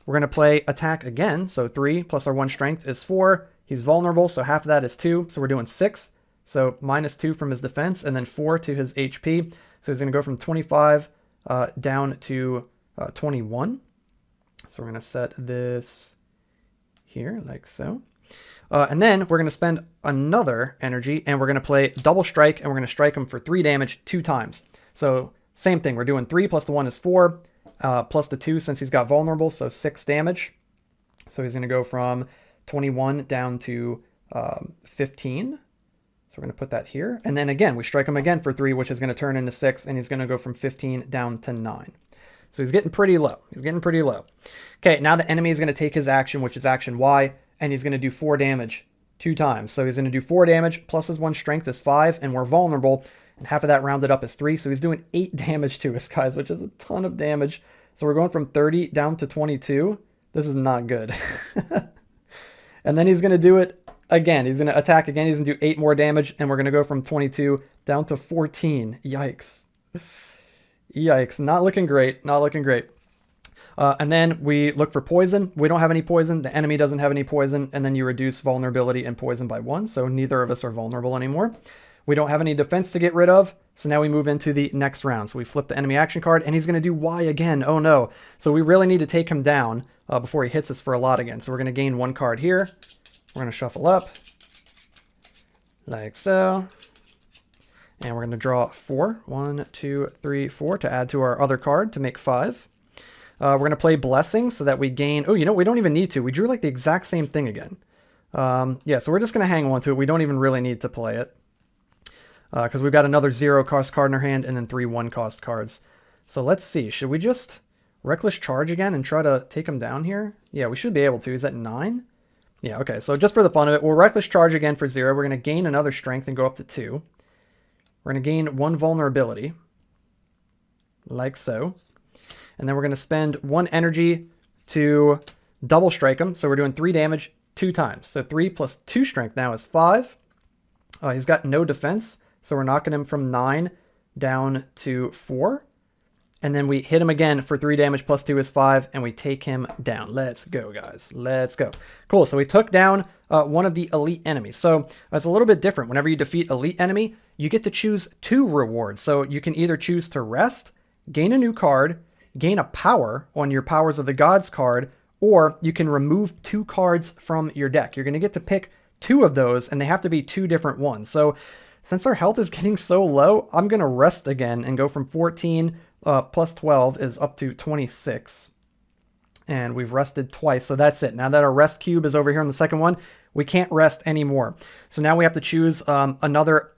We're going to play Attack again, so 3 plus our 1 strength is 4. He's vulnerable, so half of that is 2, so we're doing 6. So minus 2 from his defense, and then 4 to his HP. So he's going to go from 25 down to 21. So we're going to set this here, like so. And then we're going to spend another energy, and we're going to play Double Strike, and we're going to strike him for 3 damage 2 times. So same thing. We're doing 3 plus the 1 is 4, plus the 2 since he's got vulnerable, so 6 damage. So he's going to go from 21 down to 15. So we're going to put that here. And then again, we strike him again for 3, which is going to turn into 6, and he's going to go from 15 down to 9. So he's getting pretty low. He's getting pretty low. Okay, now the enemy is going to take his action, which is action Y, and he's going to do 4 damage 2 times. So he's going to do 4 damage, plus his 1 strength is 5, and we're vulnerable, and half of that rounded up is 3. So he's doing 8 damage to us, guys, which is a ton of damage. So we're going from 30 down to 22. This is not good. And then he's going to do it again. He's going to attack again. He's going to do 8 more damage, and we're going to go from 22 down to 14. Yikes. Yikes. Not looking great. Not looking great. And then we look for poison. We don't have any poison. The enemy doesn't have any poison. And then you reduce vulnerability and poison by 1. So neither of us are vulnerable anymore. We don't have any defense to get rid of. So now we move into the next round. So we flip the enemy action card, and he's going to do Y again. Oh no. So we really need to take him down before he hits us for a lot again. So we're going to gain 1 card here. We're going to shuffle up like so. And we're going to draw 4. 1, 2, 3, 4 to add to our other card to make 5. We're going to play Blessing so that we gain... Oh, you know, we don't even need to. We drew like the exact same thing again. Yeah, so we're just going to hang on to it. We don't even really need to play it. Because we've got another 0 cost card in our hand and then 3 1 cost cards. So let's see. Should we just Reckless Charge again and try to take him down here? Yeah, we should be able to. Is that 9? Yeah, okay. So just for the fun of it, we'll Reckless Charge again for 0. We're going to gain another strength and go up to 2. We're going to gain 1 vulnerability. Like so. And then we're going to spend 1 energy to double strike him. So we're doing 3 damage 2 times. So 3 plus 2 strength now is 5. He's got no defense. So we're knocking him from 9 down to 4. And then we hit him again for 3 damage plus 2 is 5. And we take him down. Let's go, guys. Let's go. Cool. So we took down one of the elite enemies. So it's a little bit different. Whenever you defeat elite enemy, you get to choose 2 rewards. So you can either choose to rest, gain a new card, gain a power on your Powers of the Gods card, or you can remove 2 cards from your deck. You're going to get to pick 2 of those, and they have to be 2 different ones. So since our health is getting so low, I'm going to rest again and go from 14 plus 12 is up to 26. And we've rested twice, so that's it. Now that our rest cube is over here on the second one, we can't rest anymore. So now we have to choose another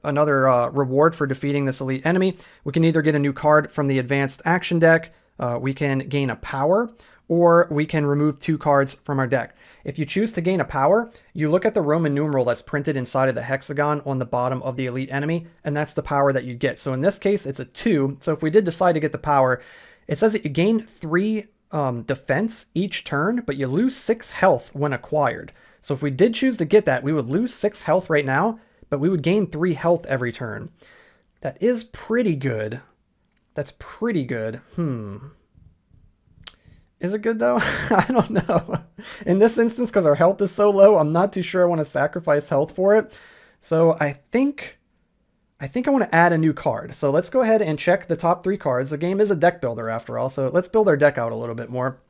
reward for defeating this elite enemy. We can either get a new card from the advanced action deck, we can gain a power, or we can remove 2 cards from our deck. If you choose to gain a power, you look at the Roman numeral that's printed inside of the hexagon on the bottom of the elite enemy, and that's the power that you get. So in this case, it's a 2. So if we did decide to get the power, it says that you gain 3 defense each turn, but you lose 6 health when acquired. So if we did choose to get that, we would lose 6 health right now, but we would gain 3 health every turn. That is pretty good. That's pretty good. Is it good though? I don't know. In this instance, because our health is so low, I'm not too sure I want to sacrifice health for it. So I think I want to add a new card. So let's go ahead and check the top 3 cards. The game is a deck builder after all, so let's build our deck out a little bit more.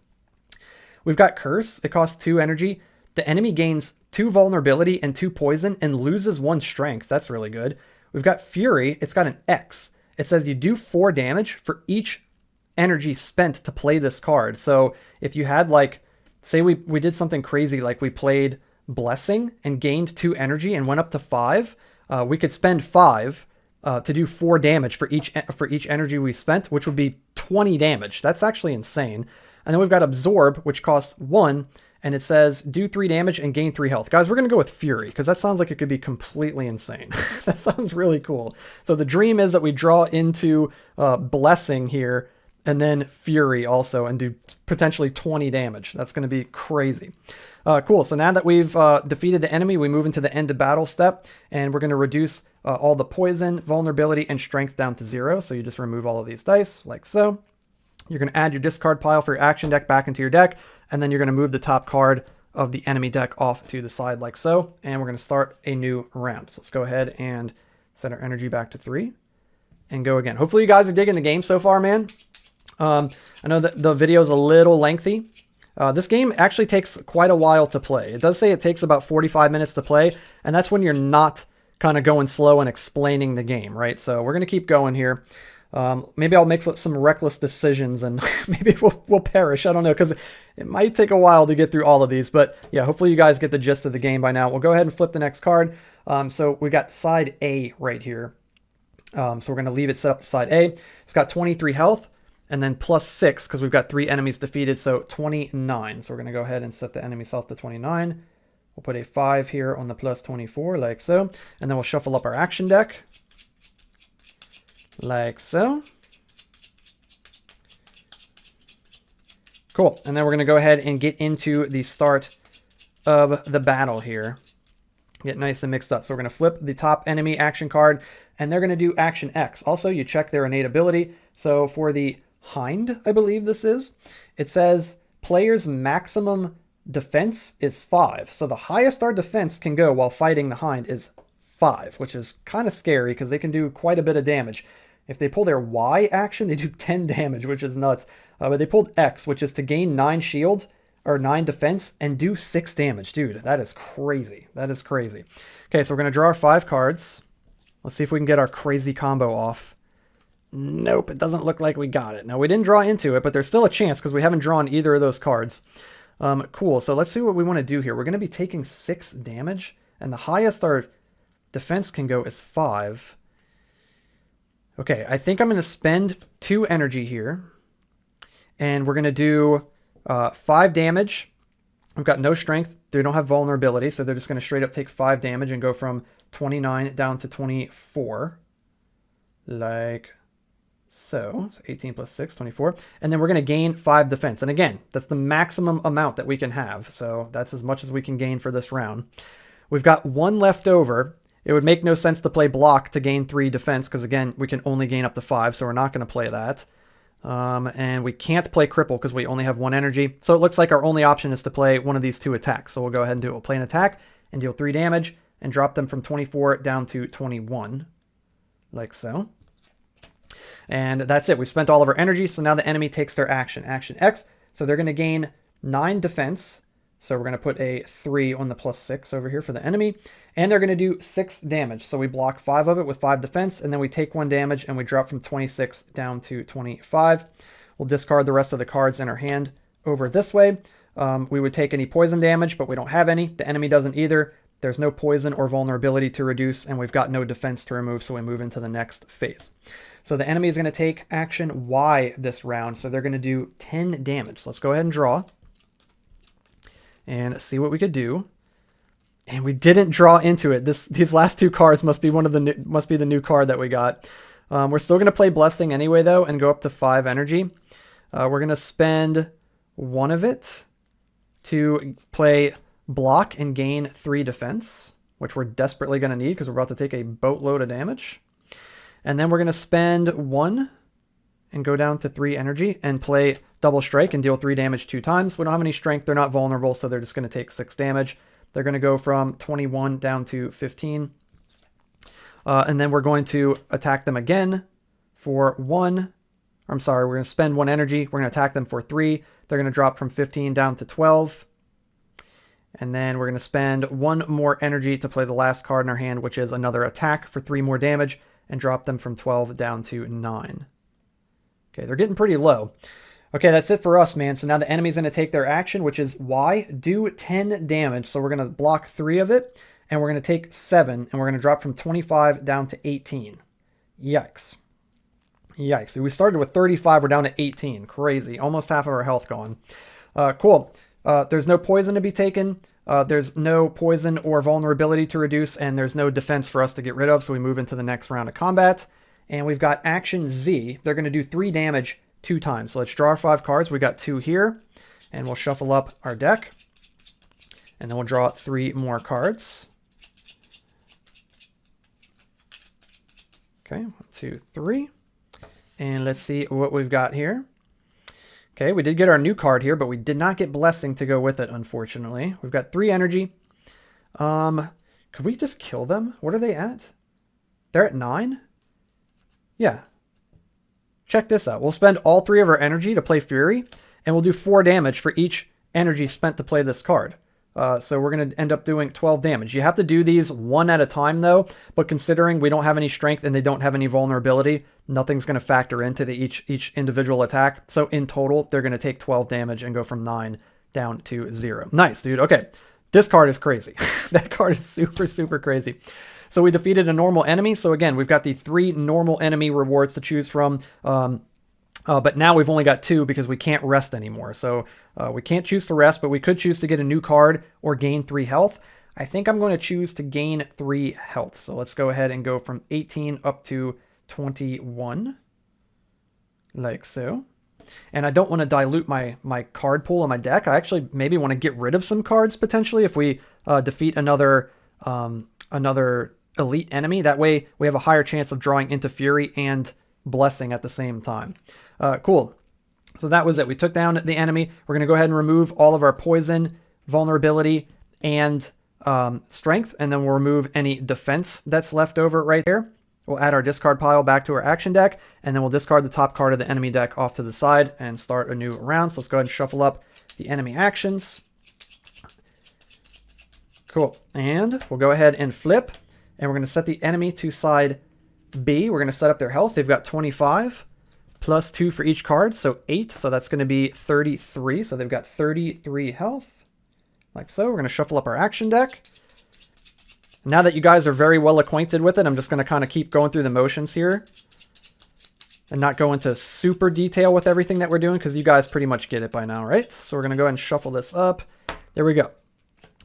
We've got Curse. It costs 2 energy. The enemy gains 2 vulnerability and 2 poison and loses 1 strength. That's really good. We've got Fury. It's got an X. It says you do 4 damage for each energy spent to play this card. So if you had, like, say we did something crazy, like we played Blessing and gained 2 energy and went up to 5, we could spend 5 to do 4 damage for each energy we spent, which would be 20 damage. That's actually insane. And then we've got Absorb, which costs 1, and it says do 3 damage and gain 3 health. Guys, we're going to go with Fury, because that sounds like it could be completely insane. That sounds really cool. So the dream is that we draw into Blessing here, and then Fury also, and do potentially 20 damage. That's going to be crazy. Cool, so now that we've defeated the enemy, we move into the end of battle step, and we're going to reduce all the poison, vulnerability, and strength down to 0. So you just remove all of these dice, like so. You're going to add your discard pile for your action deck back into your deck, and then you're going to move the top card of the enemy deck off to the side like so, and we're going to start a new round. So let's go ahead and set our energy back to 3, and go again. Hopefully you guys are digging the game so far, man. I know that the video is a little lengthy. This game actually takes quite a while to play. It does say it takes about 45 minutes to play, and that's when you're not kind of going slow and explaining the game, right? So we're going to keep going here. Maybe I'll make some reckless decisions and maybe we'll perish. I don't know, because it might take a while to get through all of these. But yeah, hopefully you guys get the gist of the game by now. We'll go ahead and flip the next card. So we got side A right here. So we're going to leave it set up to side A. It's got 23 health. And then plus 6, because we've got 3 enemies defeated, so 29. So we're going to go ahead and set the enemy's health to 29. We'll put a 5 here on the plus 24, like so. And then we'll shuffle up our action deck, like so. Cool. And then we're going to go ahead and get into the start of the battle here. Get nice and mixed up. So we're going to flip the top enemy action card, and they're going to do action X. Also, you check their innate ability. So for the Hind, I believe this is, it says player's maximum defense is 5. So the highest our defense can go while fighting the Hind is 5, which is kind of scary because they can do quite a bit of damage. If they pull their Y action, they do 10 damage, which is nuts. But they pulled X, which is to gain 9 shield or 9 defense and do 6 damage. Dude, that is crazy. That is crazy. Okay, so we're going to draw our 5 cards. Let's see if we can get our crazy combo off. Nope, it doesn't look like we got it. Now, we didn't draw into it, but there's still a chance because we haven't drawn either of those cards. Cool, so let's see what we want to do here. We're going to be taking 6 damage, and the highest our defense can go is 5. Okay, I think I'm going to spend 2 energy here, and we're going to do 5 damage. We've got no strength. They don't have vulnerability, so they're just going to straight up take 5 damage and go from 29 down to 24. Like so. 18 plus 6, 24. And then we're going to gain 5 defense. And again, that's the maximum amount that we can have. So that's as much as we can gain for this round. We've got 1 left over. It would make no sense to play block to gain 3 defense because, again, we can only gain up to 5, so we're not going to play that. And we can't play cripple because we only have 1 energy. So it looks like our only option is to play one of these 2 attacks. So we'll go ahead and do it. We'll play an attack and deal 3 damage and drop them from 24 down to 21. Like so. And that's it. We've spent all of our energy, so now the enemy takes their action. Action X. So they're going to gain 9 defense. So we're going to put a 3 on the plus 6 over here for the enemy. And they're going to do 6 damage. So we block 5 of it with 5 defense, and then we take 1 damage, and we drop from 26 down to 25. We'll discard the rest of the cards in our hand over this way. We would take any poison damage, but we don't have any. The enemy doesn't either. There's no poison or vulnerability to reduce, and we've got no defense to remove, so we move into the next phase. So the enemy is going to take action Y this round, so they're going to do 10 damage. So let's go ahead and draw and see what we could do. And we didn't draw into it. These last two cards must be the new card that we got. We're still going to play Blessing anyway, though, and go up to 5 energy. We're going to spend one of it to play Block and gain 3 defense, which we're desperately going to need because we're about to take a boatload of damage. And then we're going to spend 1 and go down to 3 energy and play Double Strike and deal 3 damage 2 times. We don't have any strength. They're not vulnerable, so they're just going to take 6 damage. They're going to go from 21 down to 15. And then we're going to attack them again for 1. I'm sorry, we're going to spend 1 energy. We're going to attack them for 3. They're going to drop from 15 down to 12. And then we're going to spend 1 more energy to play the last card in our hand, which is another attack for 3 more damage, and drop them from 12 down to 9. Okay, they're getting pretty low. Okay, that's it for us, man. So now the enemy's going to take their action, which is Y, do 10 damage. So we're going to block 3 of it, and we're going to take 7, and we're going to drop from 25 down to 18. Yikes. Yikes. We started with 35, we're down to 18. Crazy. Almost half of our health gone. Cool. There's no poison to be taken. There's no poison or vulnerability to reduce, and there's no defense for us to get rid of, so we move into the next round of combat. And we've got action Z. They're going to do 3 damage 2 times. So let's draw our 5 cards. We got 2 here, and we'll shuffle up our deck. And then we'll draw 3 more cards. Okay, 1, 2, 3. And let's see what we've got here. Okay, we did get our new card here, but we did not get Blessing to go with it, unfortunately. We've got 3 energy. Could we just kill them? What are they at? They're at 9? Yeah. Check this out. We'll spend all 3 of our energy to play Fury, and we'll do 4 damage for each energy spent to play this card. So we're going to end up doing 12 damage. You have to do these 1 at a time, though, but considering we don't have any strength and they don't have any vulnerability, nothing's going to factor into each individual attack. So in total, they're going to take 12 damage and go from 9 down to 0. Nice, dude. Okay, this card is crazy. That card is super, super crazy. So we defeated a normal enemy. So again, we've got the 3 normal enemy rewards to choose from. But now we've only got 2 because we can't rest anymore. So we can't choose to rest, but we could choose to get a new card or gain 3 health. I think I'm going to choose to gain 3 health. So let's go ahead and go from 18 up to 21, like so. And I don't want to dilute my card pool on my deck. I actually maybe want to get rid of some cards potentially if we defeat another elite enemy. That way we have a higher chance of drawing into Fury and Blessing at the same time. Cool. So that was it. We took down the enemy. We're going to go ahead and remove all of our poison, vulnerability, and strength, and then we'll remove any defense that's left over right there. We'll add our discard pile back to our action deck, and then we'll discard the top card of the enemy deck off to the side and start a new round. So let's go ahead and shuffle up the enemy actions. Cool. And we'll go ahead and flip, and we're going to set the enemy to side B. We're going to set up their health. They've got 25 plus 2 for each card, so 8. So that's going to be 33. So they've got 33 health, like so. We're going to shuffle up our action deck. Now that you guys are very well acquainted with it, I'm just going to kind of keep going through the motions here and not go into super detail with everything that we're doing because you guys pretty much get it by now, right? So we're going to go ahead and shuffle this up. There we go.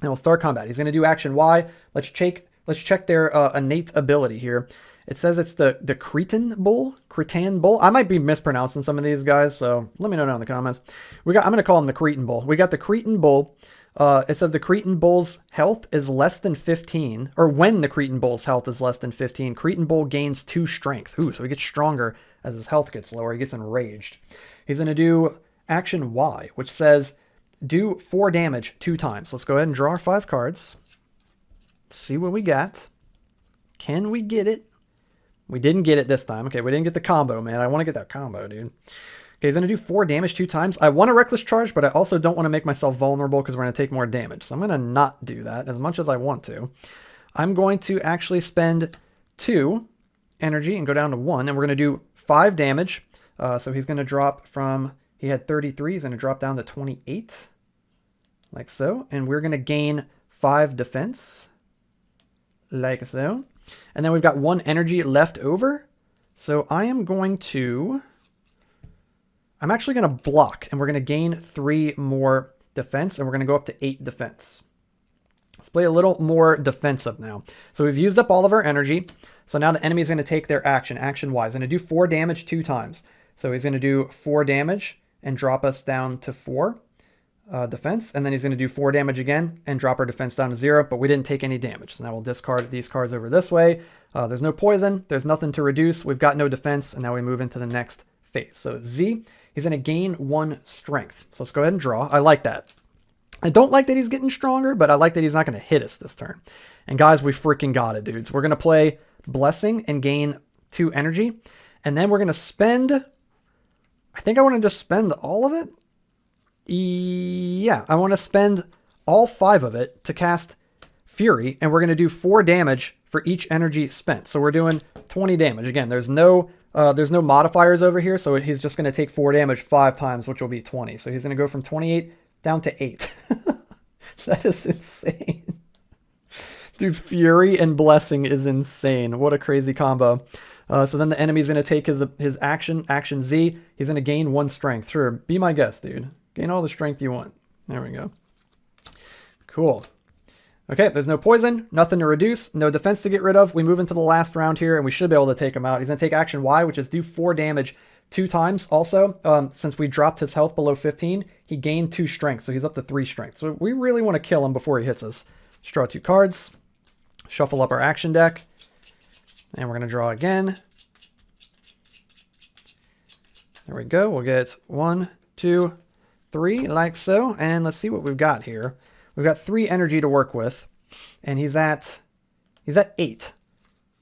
And we'll start combat. He's going to do action Y. Let's check their innate ability here. It says it's the Cretan Bull. I might be mispronouncing some of these guys, so let me know down in the comments. I'm going to call him the Cretan Bull. We got the Cretan Bull. It says the Cretan Bull's health is less than 15, or when the Cretan Bull's health is less than 15, Cretan Bull gains 2 strength. Ooh, so he gets stronger as his health gets lower. He gets enraged. He's going to do action Y, which says do 4 damage 2 times. Let's go ahead and draw our 5 cards. See what we got. Can we get it? We didn't get it this time. Okay, we didn't get the combo, man. I want to get that combo, dude. Okay, he's going to do 4 damage 2 times. I want a Reckless Charge, but I also don't want to make myself vulnerable because we're going to take more damage. So I'm going to not do that as much as I want to. I'm going to actually spend 2 energy and go down to 1, and we're going to do 5 damage. So he's going to drop from He had 33. He's going to drop down to 28, like so. And we're going to gain 5 defense, like so. And then we've got 1 energy left over. So I'm actually going to block, and we're going to gain 3 more defense, and we're going to go up to 8 defense. Let's play a little more defensive now. So we've used up all of our energy. So now the enemy's going to take their action-wise. Going to do 4 damage 2 times. So he's going to do 4 damage and drop us down to 4 defense. And then he's going to do 4 damage again and drop our defense down to 0, but we didn't take any damage. So now we'll discard these cards over this way. There's no poison. There's nothing to reduce. We've got no defense, and now we move into the next phase. So Z, he's going to gain 1 strength. So let's go ahead and draw. I like that. I don't like that he's getting stronger, but I like that he's not going to hit us this turn. And guys, we freaking got it, dudes. We're going to play Blessing and gain 2 energy. And then we're going to spend... I think I want to just spend all of it. Yeah, I want to spend all 5 of it to cast Fury. And we're going to do 4 damage for each energy spent. So we're doing 20 damage. Again, there's no modifiers over here. So he's just going to take 4 damage 5 times, which will be 20. So he's going to go from 28 down to 8. That is insane. Dude, Fury and Blessing is insane. What a crazy combo. So then the enemy's going to take his action Z. He's going to gain 1 strength. Sure, be my guest, dude. Gain all the strength you want. There we go. Cool. Okay, there's no poison, nothing to reduce, no defense to get rid of. We move into the last round here, and we should be able to take him out. He's going to take action Y, which is do 4 damage 2 times. Also, since we dropped his health below 15, he gained 2 strength, so he's up to 3 strength. So we really want to kill him before he hits us. Let's draw 2 cards, shuffle up our action deck, and we're going to draw again. There we go. We'll get 1, 2, 3, like so. And let's see what we've got here. We've got 3 energy to work with, and he's at 8.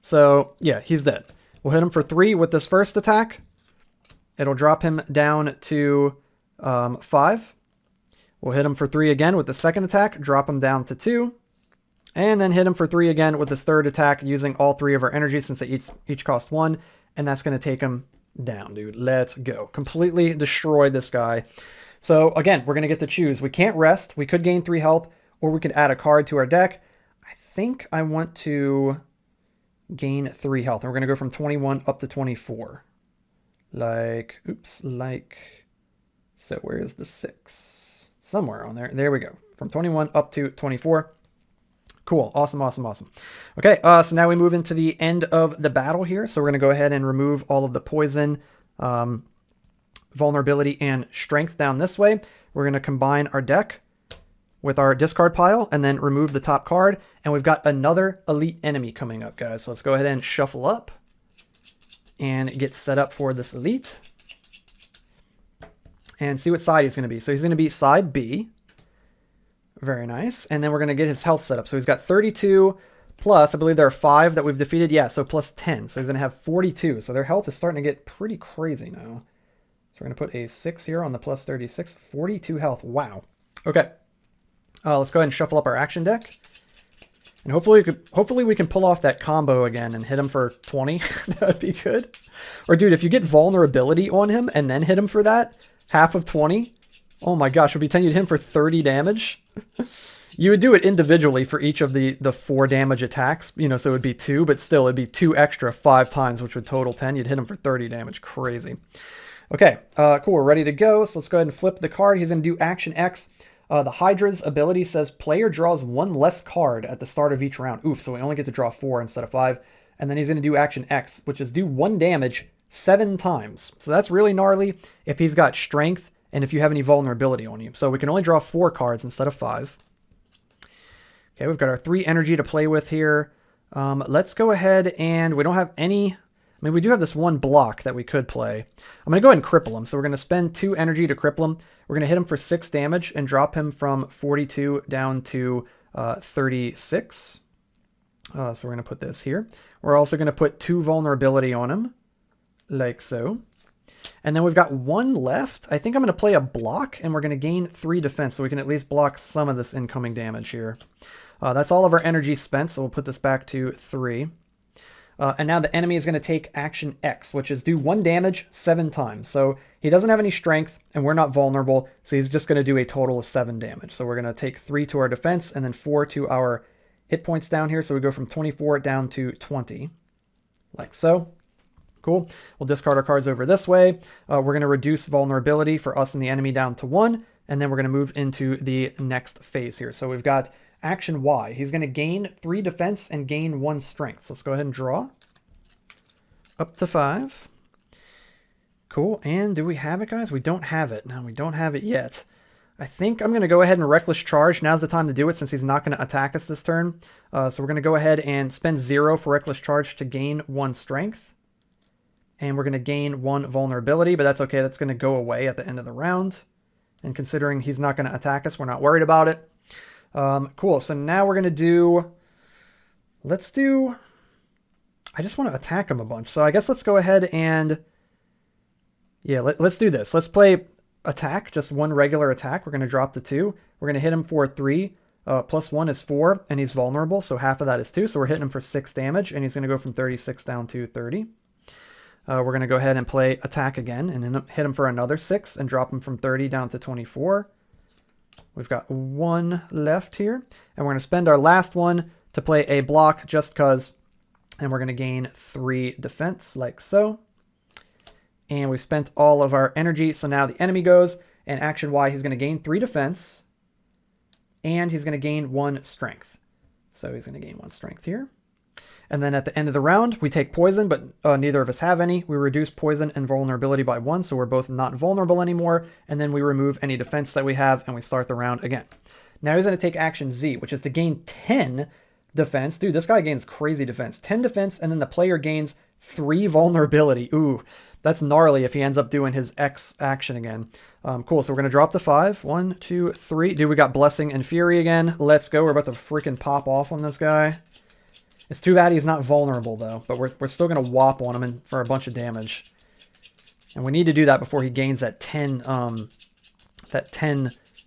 So yeah, he's dead. We'll hit him for 3 with this first attack. It'll drop him down to 5. We'll hit him for 3 again with the second attack, drop him down to 2. And then hit him for 3 again with this third attack using all 3 of our energy since they each cost 1. And that's going to take him down, dude. Let's go. Completely destroyed this guy. So again, we're going to get to choose. We can't rest. We could gain 3 health, or we could add a card to our deck. I think I want to gain 3 health. And we're going to go from 21 up to 24. Like, so where's the 6? Somewhere on there. There we go. From 21 up to 24. Cool. Awesome. Okay, so now we move into the end of the battle here. So we're going to go ahead and remove all of the poison, vulnerability, and strength down this way. We're going to combine our deck with our discard pile and then remove the top card. And we've got another elite enemy coming up, guys. So let's go ahead and shuffle up and get set up for this elite and see what side he's going to be. So he's going to be side B. Very nice. And then we're going to get his health set up. So he's got 32 plus, I believe there are 5 that we've defeated. Yeah, so plus 10. So he's going to have 42. So their health is starting to get pretty crazy now. So we're going to put a 6 here on the plus 36. 42 health. Wow. Okay. Let's go ahead and shuffle up our action deck. And hopefully we can pull off that combo again and hit him for 20. That would be good. Or dude, if you get vulnerability on him and then hit him for that, half of 20. Oh my gosh, would be 10, you'd hit him for 30 damage. You would do it individually for each of the 4 damage attacks, you know, so it would be 2, but still it'd be 2 extra 5 times, which would total 10. You'd hit him for 30 damage. Crazy. Okay, cool. We're ready to go. So let's go ahead and flip the card. He's going to do action X. The Hydra's ability says player draws 1 less card at the start of each round. Oof, so we only get to draw 4 instead of 5. And then he's going to do action X, which is do 1 damage 7 times. So that's really gnarly if he's got strength and if you have any vulnerability on you. So we can only draw 4 cards instead of 5. Okay, we've got our 3 energy to play with here. Let's go ahead and we don't have any... I mean, we do have this 1 block that we could play. I'm going to go ahead and cripple him. So we're going to spend 2 energy to cripple him. We're going to hit him for 6 damage and drop him from 42 down to 36. So we're going to put this here. We're also going to put 2 vulnerability on him, like so. And then we've got 1 left. I think I'm going to play a block, and we're going to gain 3 defense, so we can at least block some of this incoming damage here. That's all of our energy spent, so we'll put this back to 3. And now the enemy is going to take action X, which is do 1 damage 7 times. So he doesn't have any strength, and we're not vulnerable, so he's just going to do a total of 7 damage. So we're going to take 3 to our defense, and then 4 to our hit points down here. So we go from 24 down to 20, like so. Cool. We'll discard our cards over this way. We're going to reduce vulnerability for us and the enemy down to 1, and then we're going to move into the next phase here. So we've got action Y. He's going to gain 3 defense and gain 1 strength. So let's go ahead and draw. Up to 5. Cool. And do we have it, guys? We don't have it. No, we don't have it yet. I think I'm going to go ahead and Reckless Charge. Now's the time to do it since he's not going to attack us this turn. So we're going to go ahead and spend 0 for Reckless Charge to gain 1 strength. And we're going to gain 1 vulnerability, but that's okay. That's going to go away at the end of the round. And considering he's not going to attack us, we're not worried about it. Cool. So now we're going to do... I just want to attack him a bunch. So I guess let's go ahead and... Yeah, let's do this. Let's play attack, just 1 regular attack. We're going to drop the 2. We're going to hit him for 3. Plus 1 is 4, and he's vulnerable, so half of that is 2. So we're hitting him for 6 damage, and he's going to go from 36 down to 30. We're going to go ahead and play attack again, and then hit him for another 6, and drop him from 30 down to 24. We've got 1 left here, and we're going to spend our last one to play a block just because, and we're going to gain 3 defense, like so. And we spent all of our energy, so now the enemy goes, and action Y, he's going to gain 3 defense, and he's going to gain 1 strength. So he's going to gain 1 strength here. And then at the end of the round, we take poison, but neither of us have any. We reduce poison and vulnerability by 1, so we're both not vulnerable anymore. And then we remove any defense that we have, and we start the round again. Now he's going to take action Z, which is to gain 10 defense. Dude, this guy gains crazy defense. 10 defense, and then the player gains 3 vulnerability. Ooh, that's gnarly if he ends up doing his X action again. Cool, so we're going to drop the 5. 1, 2, 3. Dude, we got Blessing and Fury again. Let's go. We're about to freaking pop off on this guy. It's too bad he's not vulnerable, though, but we're still going to whop on him for a bunch of damage. And we need to do that before he gains that 10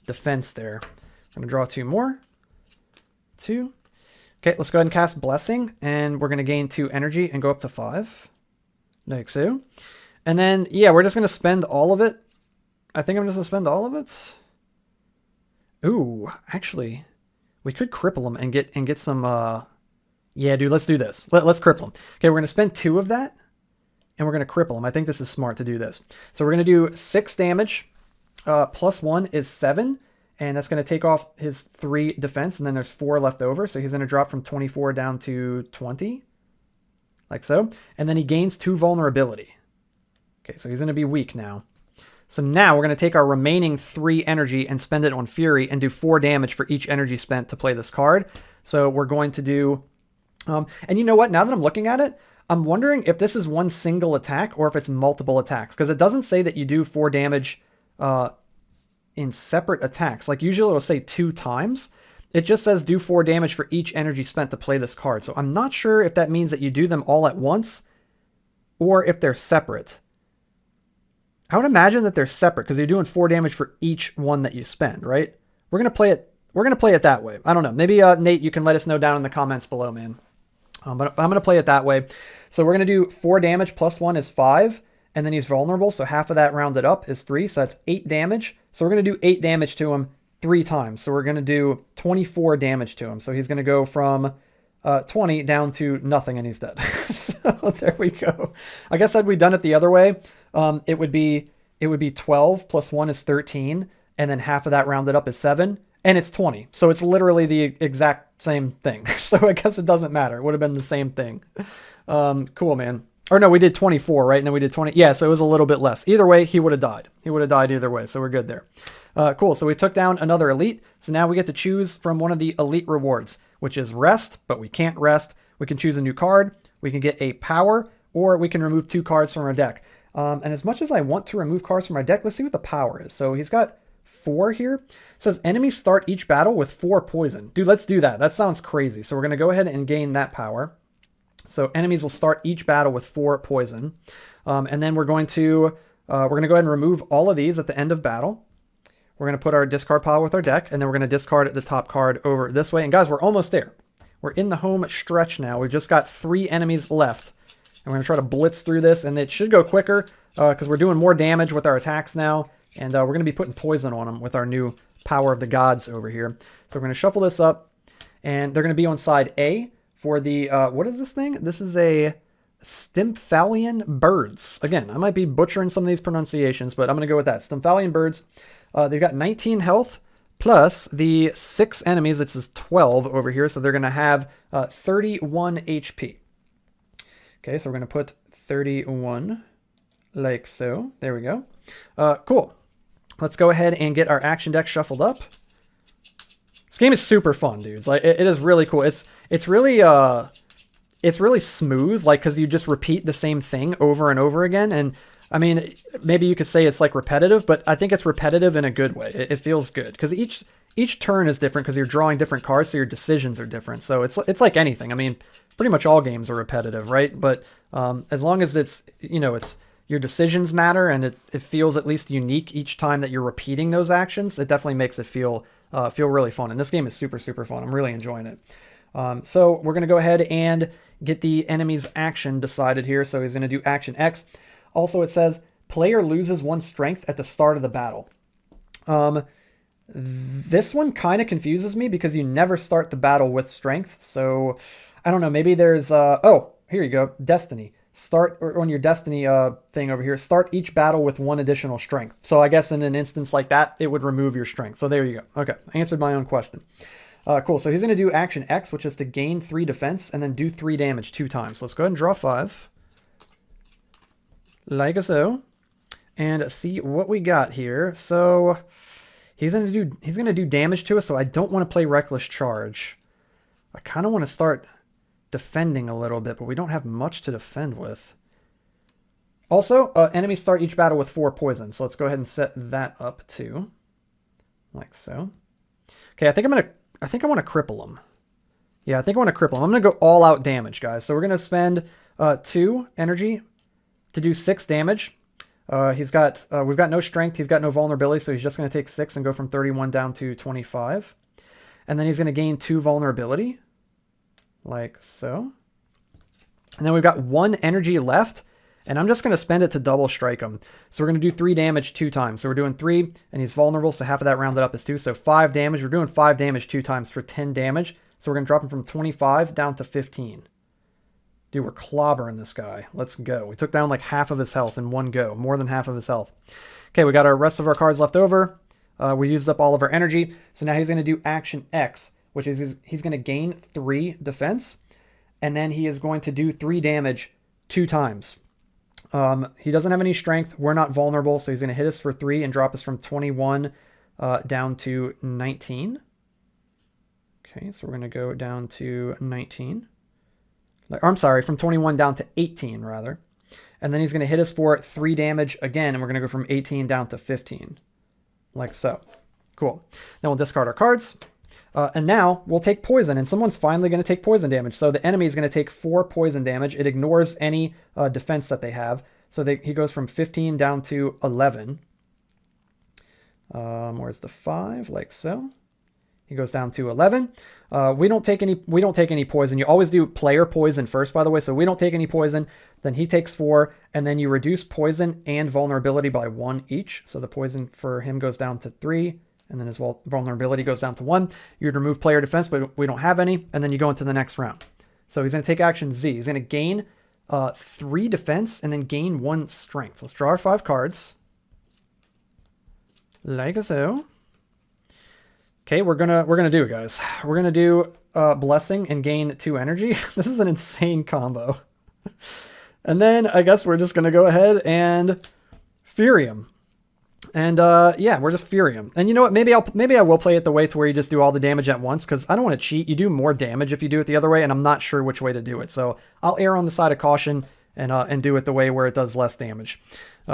defense there. I'm going to draw 2 more. 2. Okay, let's go ahead and cast Blessing, and we're going to gain 2 energy and go up to 5. Like so. And then, yeah, we're just going to spend all of it. I think I'm just going to spend all of it. Ooh, actually, we could cripple him and get some... Yeah, dude, let's do this. Let's cripple him. Okay, we're going to spend 2 of that, and we're going to cripple him. I think this is smart to do this. So we're going to do 6 damage. Plus 1 is 7, and that's going to take off his 3 defense, and then there's 4 left over. So he's going to drop from 24 down to 20, like so. And then he gains 2 vulnerability. Okay, so he's going to be weak now. So now we're going to take our remaining 3 energy and spend it on Fury and do 4 damage for each energy spent to play this card. So we're going to do... and you know what? Now that I'm looking at it, I'm wondering if this is 1 single attack or if it's multiple attacks. Because it doesn't say that you do 4 damage in separate attacks. Like usually it'll say 2 times. It just says do 4 damage for each energy spent to play this card. So I'm not sure if that means that you do them all at once or if they're separate. I would imagine that they're separate because you're doing 4 damage for each one that you spend, right? We're going to play it that way. I don't know. Maybe Nate, you can let us know down in the comments below, man. But I'm going to play it that way. So we're going to do 4 damage plus 1 is 5. And then he's vulnerable. So half of that rounded up is 3. So that's 8 damage. So we're going to do 8 damage to him 3 times. So we're going to do 24 damage to him. So he's going to go from 20 down to nothing and he's dead. So there we go. I guess had we done it the other way, it would be 12 plus 1 is 13. And then half of that rounded up is 7. And it's 20. So it's literally the exact same thing. So I guess it doesn't matter. It would have been the same thing. Cool, man. Or no, we did 24, right? And then we did 20. Yeah, so it was a little bit less. Either way, he would have died. He would have died either way. So we're good there. Cool. So we took down another elite. So now we get to choose from one of the elite rewards, which is rest, but we can't rest. We can choose a new card. We can get a power, or we can remove 2 cards from our deck. And as much as I want to remove cards from our deck, let's see what the power is. So he's got 4 here. It says enemies start each battle with 4 poison. Dude, let's do that. That sounds crazy. So we're going to go ahead and gain that power. So enemies will start each battle with 4 poison. And then we're going to go ahead and remove all of these at the end of battle. We're going to put our discard pile with our deck, and then we're going to discard the top card over this way. And guys, we're almost there. We're in the home stretch now. We've just got 3 enemies left. And we're going to try to blitz through this, and it should go quicker because we're doing more damage with our attacks now. And we're going to be putting poison on them with our new Power of the Gods over here. So we're going to shuffle this up, and they're going to be on side A for the, what is this thing? This is a Stymphalian Birds. Again, I might be butchering some of these pronunciations, but I'm going to go with that. Stymphalian Birds. They've got 19 health plus the 6 enemies, which is 12 over here. So they're going to have 31 HP. Okay, so we're going to put 31 like so. There we go. Cool. Let's go ahead and get our action deck shuffled up. This game is super fun, dudes. Like it is really cool. It's really smooth, like, because you just repeat the same thing over and over again. And I mean, maybe you could say it's like repetitive, but I think it's repetitive in a good way. It feels good because each turn is different because you're drawing different cards, so your decisions are different. So it's like anything. I mean, pretty much all games are repetitive, right? But as long as it's your decisions matter and it feels at least unique each time that you're repeating those actions, it definitely makes it feel really fun. And this game is super, super fun. I'm really enjoying it. So we're going to go ahead and get the enemy's action decided here. So he's going to do action X. Also, it says player loses 1 strength at the start of the battle. This one kind of confuses me because you never start the battle with strength. So I don't know. Maybe there's, oh, here you go. Destiny. Start on your Destiny thing over here. Start each battle with 1 additional strength. So I guess in an instance like that, it would remove your strength. So there you go. Okay, I answered my own question. Cool, so he's going to do action X, which is to gain 3 defense and then do 3 damage 2 times. So let's go ahead and draw 5. Like so. And see what we got here. So he's going to do damage to us, so I don't want to play Reckless Charge. I kind of want to start defending a little bit, but we don't have much to defend with. Also, enemies start each battle with 4 poison. So let's go ahead and set that up too. Like so. Okay, I think I want to cripple him. Yeah, I think I want to cripple him. I'm going to go all out damage, guys. So we're going to spend 2 energy to do 6 damage. We've got no strength. He's got no vulnerability, so he's just going to take 6 and go from 31 down to 25. And then he's going to gain 2 vulnerability. Like so. And then we've got 1 energy left, and I'm just going to spend it to double strike him. So we're going to do 3 damage 2 times. So we're doing 3, and he's vulnerable, so half of that rounded up is 2. So 5 damage. We're doing 5 damage 2 times for 10 damage. So we're going to drop him from 25 down to 15. Dude, we're clobbering this guy. Let's go. We took down like half of his health in one go. More than half of his health. Okay, we got our rest of our cards left over. We used up all of our energy. So now he's going to do action X, which is he's going to gain 3 defense. And then he is going to do 3 damage 2 times. He doesn't have any strength. We're not vulnerable, so he's going to hit us for 3 and drop us from 21 down to 19. Okay, so we're going to go down to 19. Or, I'm sorry, from 21 down to 18, rather. And then he's going to hit us for 3 damage again, and we're going to go from 18 down to 15. Like so. Cool. Then we'll discard our cards. And now we'll take poison, and someone's finally going to take poison damage. So the enemy is going to take 4 poison damage. It ignores any defense that they have. So he goes from 15 down to 11. Where's the 5? Like so. He goes down to 11. We don't take any poison. You always do player poison first, by the way. So we don't take any poison. Then he takes 4, and then you reduce poison and vulnerability by 1 each. So the poison for him goes down to 3. And then his vulnerability goes down to 1. You'd remove player defense, but we don't have any. And then you go into the next round. So he's going to take action Z. He's going to gain 3 defense and then gain 1 strength. Let's draw our 5 cards. Like so. Okay, we're gonna do it, guys. We're gonna do blessing and gain 2 energy. This is an insane combo. And then I guess we're just gonna go ahead and Fury him. And yeah, we're just Fury him. And you know what? Maybe I will play it the way to where you just do all the damage at once, because I don't want to cheat. You do more damage if you do it the other way, and I'm not sure which way to do it. So I'll err on the side of caution and do it the way where it does less damage.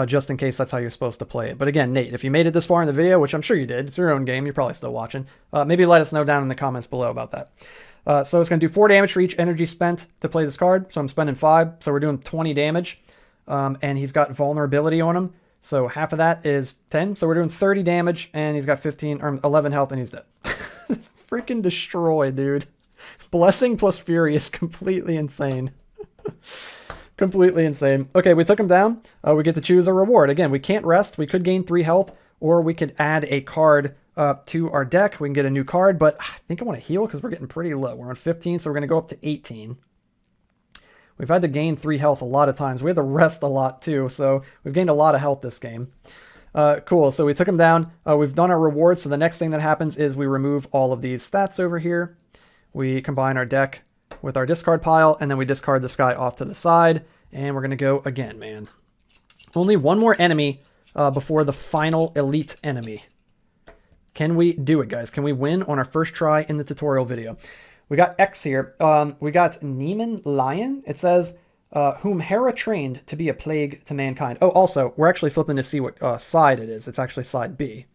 Just in case that's how you're supposed to play it. But again, Nate, if you made it this far in the video, which I'm sure you did, it's your own game, you're probably still watching, maybe let us know down in the comments below about that. So it's going to do 4 damage for each energy spent to play this card. So I'm spending 5, so we're doing 20 damage. And he's got vulnerability on him, so half of that is 10. So we're doing 30 damage, and he's got 11 health, and he's dead. Freaking destroyed, dude. Blessing plus Fury is completely insane. Completely insane. Okay, we took him down. We get to choose a reward. Again, we can't rest. We could gain 3 health, or we could add a card to our deck. We can get a new card, but I think I want to heal because we're getting pretty low. We're on 15, so we're going to go up to 18. We've had to gain 3 health a lot of times. We had to rest a lot too, so we've gained a lot of health this game. Cool, so we took him down. We've done our rewards, so the next thing that happens is we remove all of these stats over here. We combine our deck with our discard pile, and then we discard this guy off to the side, and we're going to go again, man. Only one more enemy before the final elite enemy. Can we do it, guys? Can we win on our first try in the tutorial video? We got X here. We got Neiman Lion. It says, whom Hera trained to be a plague to mankind. Oh, also, we're actually flipping to see what side it is. It's actually side B.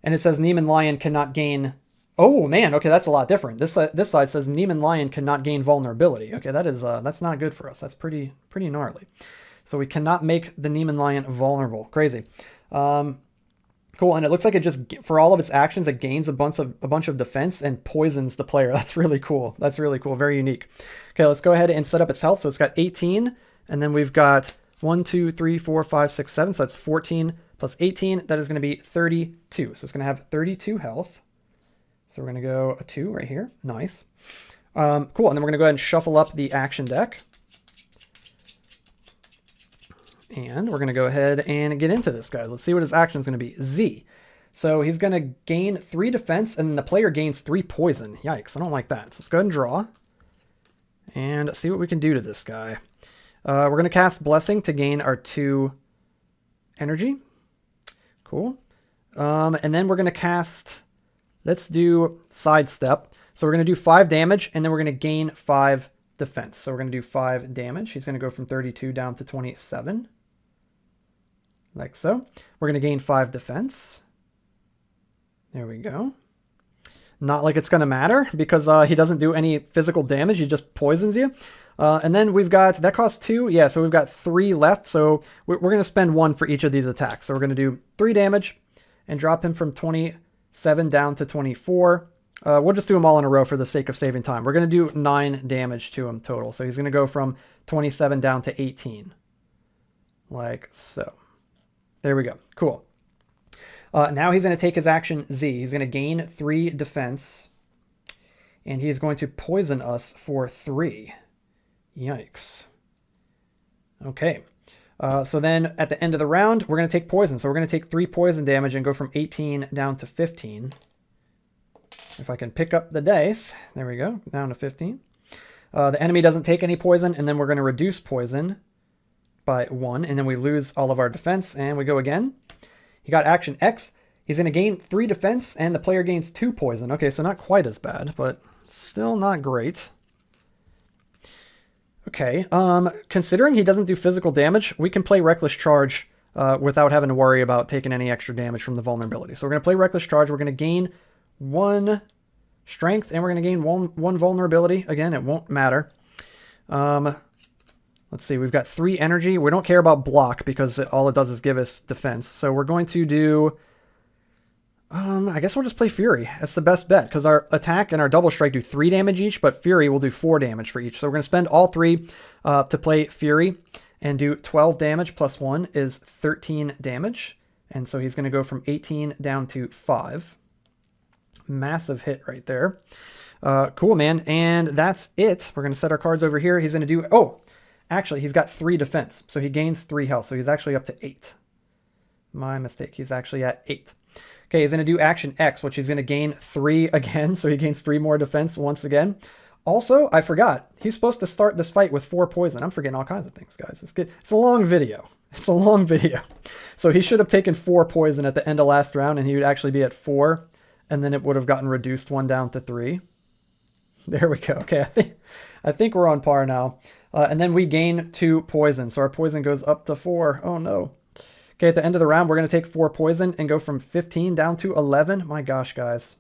And it says Neiman Lion cannot gain... Oh, man, okay, that's a lot different. This side says Neiman Lion cannot gain vulnerability. Okay, that is that's not good for us. That's pretty gnarly. So we cannot make the Neiman Lion vulnerable. Crazy. Cool, and it looks like it just, for all of its actions, it gains a bunch of defense and poisons the player. That's really cool. That's really cool. Very unique. Okay, let's go ahead and set up its health. So it's got 18, and then we've got 1, 2, 3, 4, 5, 6, 7. So that's 14 plus 18. That is going to be 32. So it's going to have 32 health. So we're going to go a 2 right here. Nice. Cool, and then we're going to go ahead and shuffle up the action deck. And we're going to go ahead and get into this, guys. Let's see what his action is going to be. Z. So he's going to gain 3 defense, and then the player gains 3 poison. Yikes, I don't like that. So let's go ahead and draw. And see what we can do to this guy. We're going to cast Blessing to gain our 2 energy. Cool. And then we're going to cast... Let's do Sidestep. So we're going to do 5 damage, and then we're going to gain 5 defense. So we're going to do 5 damage. He's going to go from 32 down to 27. Like so. We're going to gain 5 defense. There we go. Not like it's going to matter, because he doesn't do any physical damage. He just poisons you. And then we've got, that costs 2. Yeah, so we've got 3 left. So we're going to spend 1 for each of these attacks. So we're going to do 3 damage and drop him from 27 down to 24. We'll just do them all in a row for the sake of saving time. We're going to do 9 damage to him total. So he's going to go from 27 down to 18. Like so. There we go. Cool. Now he's going to take his action Z. He's going to gain 3 defense. And he's going to poison us for 3. Yikes. Okay. So then at the end of the round, we're going to take poison. So we're going to take 3 poison damage and go from 18 down to 15. If I can pick up the dice. There we go. Down to 15. The enemy doesn't take any poison, and then we're going to reduce poison by 1, and then we lose all of our defense, and we go again. He got action X. He's going to gain 3 defense, and the player gains 2 poison. Okay, so not quite as bad, but still not great. Okay, considering he doesn't do physical damage, we can play Reckless Charge without having to worry about taking any extra damage from the vulnerability. So we're going to play Reckless Charge. We're going to gain 1 strength, and we're going to gain one vulnerability. Again, it won't matter. Let's see, we've got 3 energy. We don't care about block because all it does is give us defense. So we're going to do... I guess we'll just play Fury. That's the best bet because our attack and our double strike do 3 damage each, but Fury will do 4 damage for each. So we're going to spend all 3 to play Fury and do 12 damage plus 1 is 13 damage. And so he's going to go from 18 down to 5. Massive hit right there. Cool, man. And that's it. We're going to set our cards over here. He's going to do... Oh, actually, he's got 3 defense. So he gains 3 health. So he's actually up to 8. My mistake. He's actually at 8. Okay, he's going to do action X, which he's going to gain 3 again. So he gains 3 more defense once again. Also, I forgot. He's supposed to start this fight with 4 poison. I'm forgetting all kinds of things, guys. It's good. It's a long video. It's a long video. So he should have taken 4 poison at the end of last round, and he would actually be at 4. And then it would have gotten reduced 1 down to 3. There we go. Okay, I think we're on par now. And then we gain 2 poison. So our poison goes up to 4. Oh, no. Okay, at the end of the round, we're going to take 4 poison and go from 15 down to 11. My gosh, guys.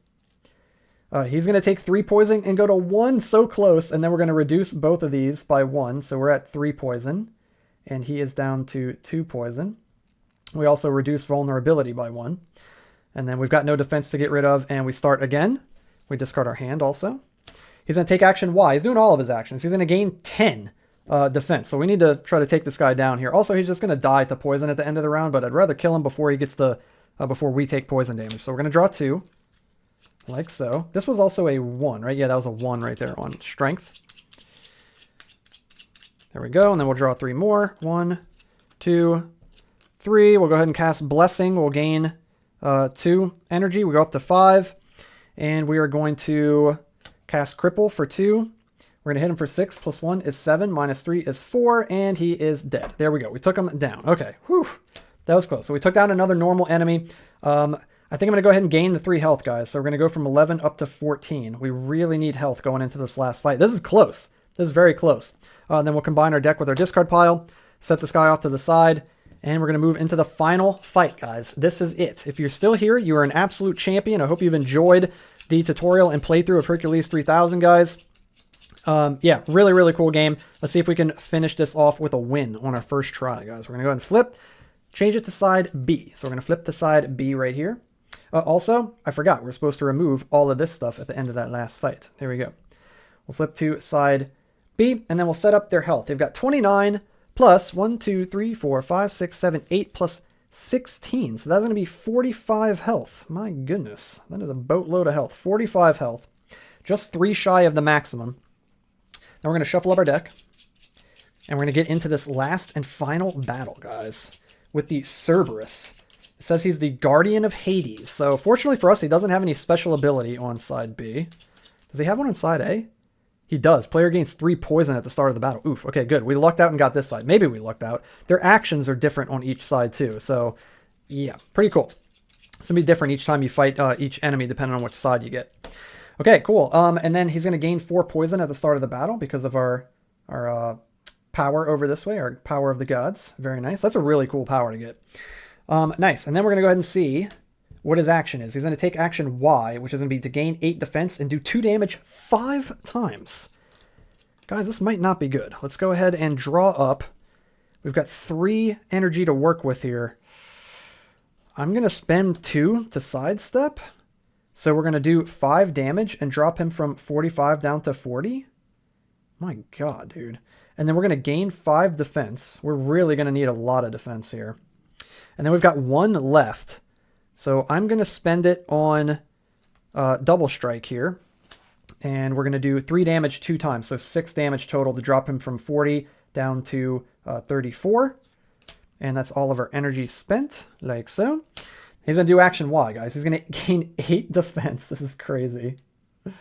He's going to take 3 poison and go to 1. So close. And then we're going to reduce both of these by 1. So we're at 3 poison. And he is down to 2 poison. We also reduce vulnerability by 1. And then we've got no defense to get rid of. And we start again. We discard our hand also. He's going to take action Y. He's doing all of his actions. He's going to gain 10 defense. So we need to try to take this guy down here. Also, he's just going to die to poison at the end of the round, but I'd rather kill him before he gets to, before we take poison damage. So we're going to draw 2, like so. This was also a 1, right? Yeah, that was a 1 right there on strength. There we go. And then we'll draw 3 more. 1, 2, 3. We'll go ahead and cast Blessing. We'll gain 2 energy. We go up to 5. And we are going to cast Cripple for 2. We're going to hit him for 6. Plus 1 is 7. Minus 3 is 4. And he is dead. There we go. We took him down. Okay. Whew. That was close. So we took down another normal enemy. I think I'm going to go ahead and gain the 3 health, guys. So we're going to go from 11 up to 14. We really need health going into this last fight. This is close. This is very close. Then we'll combine our deck with our discard pile, set this guy off to the side, and we're going to move into the final fight, guys. This is it. If you're still here, you are an absolute champion. I hope you've enjoyed the tutorial and playthrough of Hercules 3000, guys. Yeah, really, really cool game. Let's see if we can finish this off with a win on our first try, guys. We're going to go ahead and flip, change it to side B. So we're going to flip to side B right here. Also, I forgot, we're supposed to remove all of this stuff at the end of that last fight. There we go. We'll flip to side B, and then we'll set up their health. They've got 29 plus 1, 2, 3, 4, 5, 6, 7, 8 plus 16. So that's going to be 45 health. My goodness. That is a boatload of health. 45 health. Just 3 shy of the maximum. Now we're going to shuffle up our deck, and we're going to get into this last and final battle, guys, with the Cerberus. It says he's the Guardian of Hades. So fortunately for us, he doesn't have any special ability on side B. Does he have one on side A? He does. Player gains 3 poison at the start of the battle. Oof. Okay, good. We lucked out and got this side. Maybe we lucked out. Their actions are different on each side too. So yeah, pretty cool. It's going to be different each time you fight each enemy depending on which side you get. Okay, cool. And then he's going to gain 4 poison at the start of the battle because of our power over this way, our power of the gods. Very nice. That's a really cool power to get. Nice. And then we're going to go ahead and see what his action is. He's going to take action Y, which is going to be to gain 8 defense and do 2 damage 5 times. Guys, this might not be good. Let's go ahead and draw up. We've got 3 energy to work with here. I'm going to spend 2 to sidestep. So we're going to do 5 damage and drop him from 45 down to 40. My God, dude. And then we're going to gain 5 defense. We're really going to need a lot of defense here. And then we've got 1 left. So I'm going to spend it on double strike here. And we're going to do 3 damage 2 times. So 6 damage total to drop him from 40 down to 34. And that's all of our energy spent, like so. He's going to do action Y, guys. He's going to gain 8 defense. This is crazy. He's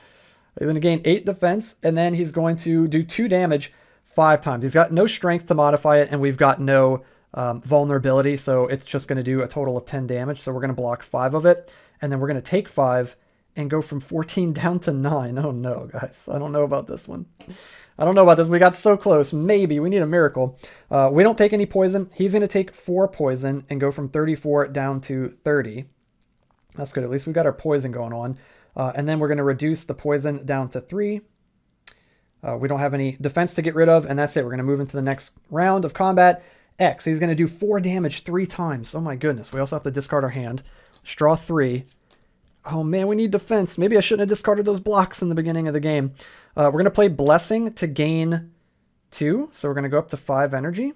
going to gain 8 defense. And then he's going to do 2 damage 5 times. He's got no strength to modify it. And we've got no vulnerability, so it's just going to do a total of 10 damage. So we're going to block 5 of it, and then we're going to take 5 and go from 14 down to 9. Oh no, guys, I don't know about this one. I don't know about this. We got so close. Maybe we need a miracle. We don't take any poison. He's going to take 4 poison and go from 34 down to 30. That's good. At least we got our poison going on. And then we're going to reduce the poison down to 3. We don't have any defense to get rid of, and that's it. We're going to move into the next round of combat. X, he's going to do 4 damage 3 times. Oh my goodness. We also have to discard our hand. Let's draw 3. Oh man, we need defense. Maybe I shouldn't have discarded those blocks in the beginning of the game. We're going to play Blessing to gain 2. So we're going to go up to 5 energy.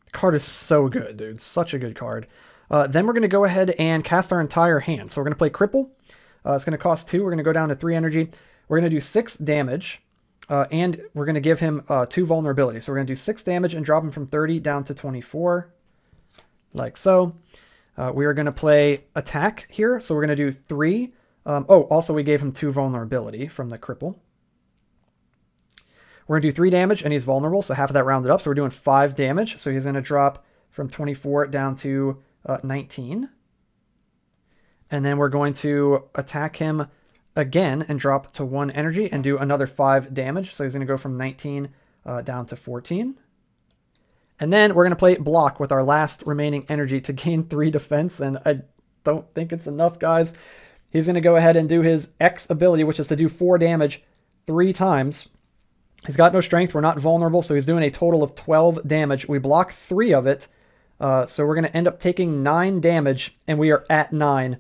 The card is so good, dude. Such a good card. Then we're going to go ahead and cast our entire hand. So we're going to play Cripple. It's going to cost 2. We're going to go down to 3 energy. We're going to do 6 damage. And we're going to give him 2 vulnerability. So we're going to do 6 damage and drop him from 30 down to 24. Like so. We are going to play attack here. So we're going to do 3. Also we gave him 2 vulnerability from the cripple. We're going to do 3 damage and he's vulnerable. So half of that rounded up. So we're doing 5 damage. So he's going to drop from 24 down to 19. And then we're going to attack him again and drop to 1 energy and do another 5 damage. So he's going to go from 19 down to 14. And then we're going to play block with our last remaining energy to gain 3 defense. And I don't think it's enough, guys. He's going to go ahead and do his X ability, which is to do 4 damage 3 times. He's got no strength. We're not vulnerable. So he's doing a total of 12 damage. We block 3 of it. So we're going to end up taking 9 damage and we are at 9.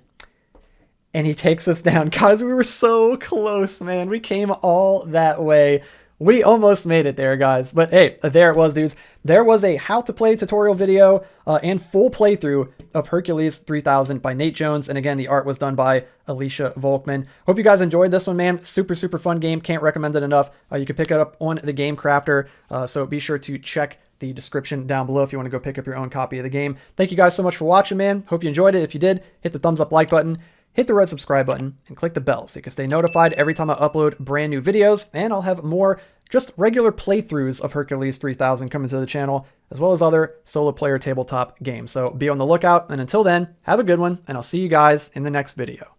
and he takes us down. Guys, we were so close, man. We came all that way. We almost made it there, guys. But hey, there it was, dudes. There was a how to play tutorial video and full playthrough of Hercules 3000 by Nate Jones. And again, the art was done by Alicia Volkman. Hope you guys enjoyed this one, man. Super, super fun game. Can't recommend it enough. You can pick it up on the Game Crafter. So be sure to check the description down below if you want to go pick up your own copy of the game. Thank you guys so much for watching, man. Hope you enjoyed it. If you did, hit the thumbs up like button. Hit the red subscribe button and click the bell so you can stay notified every time I upload brand new videos, and I'll have more just regular playthroughs of Hercules 3000 coming to the channel, as well as other solo player tabletop games. So be on the lookout, and until then, have a good one, and I'll see you guys in the next video.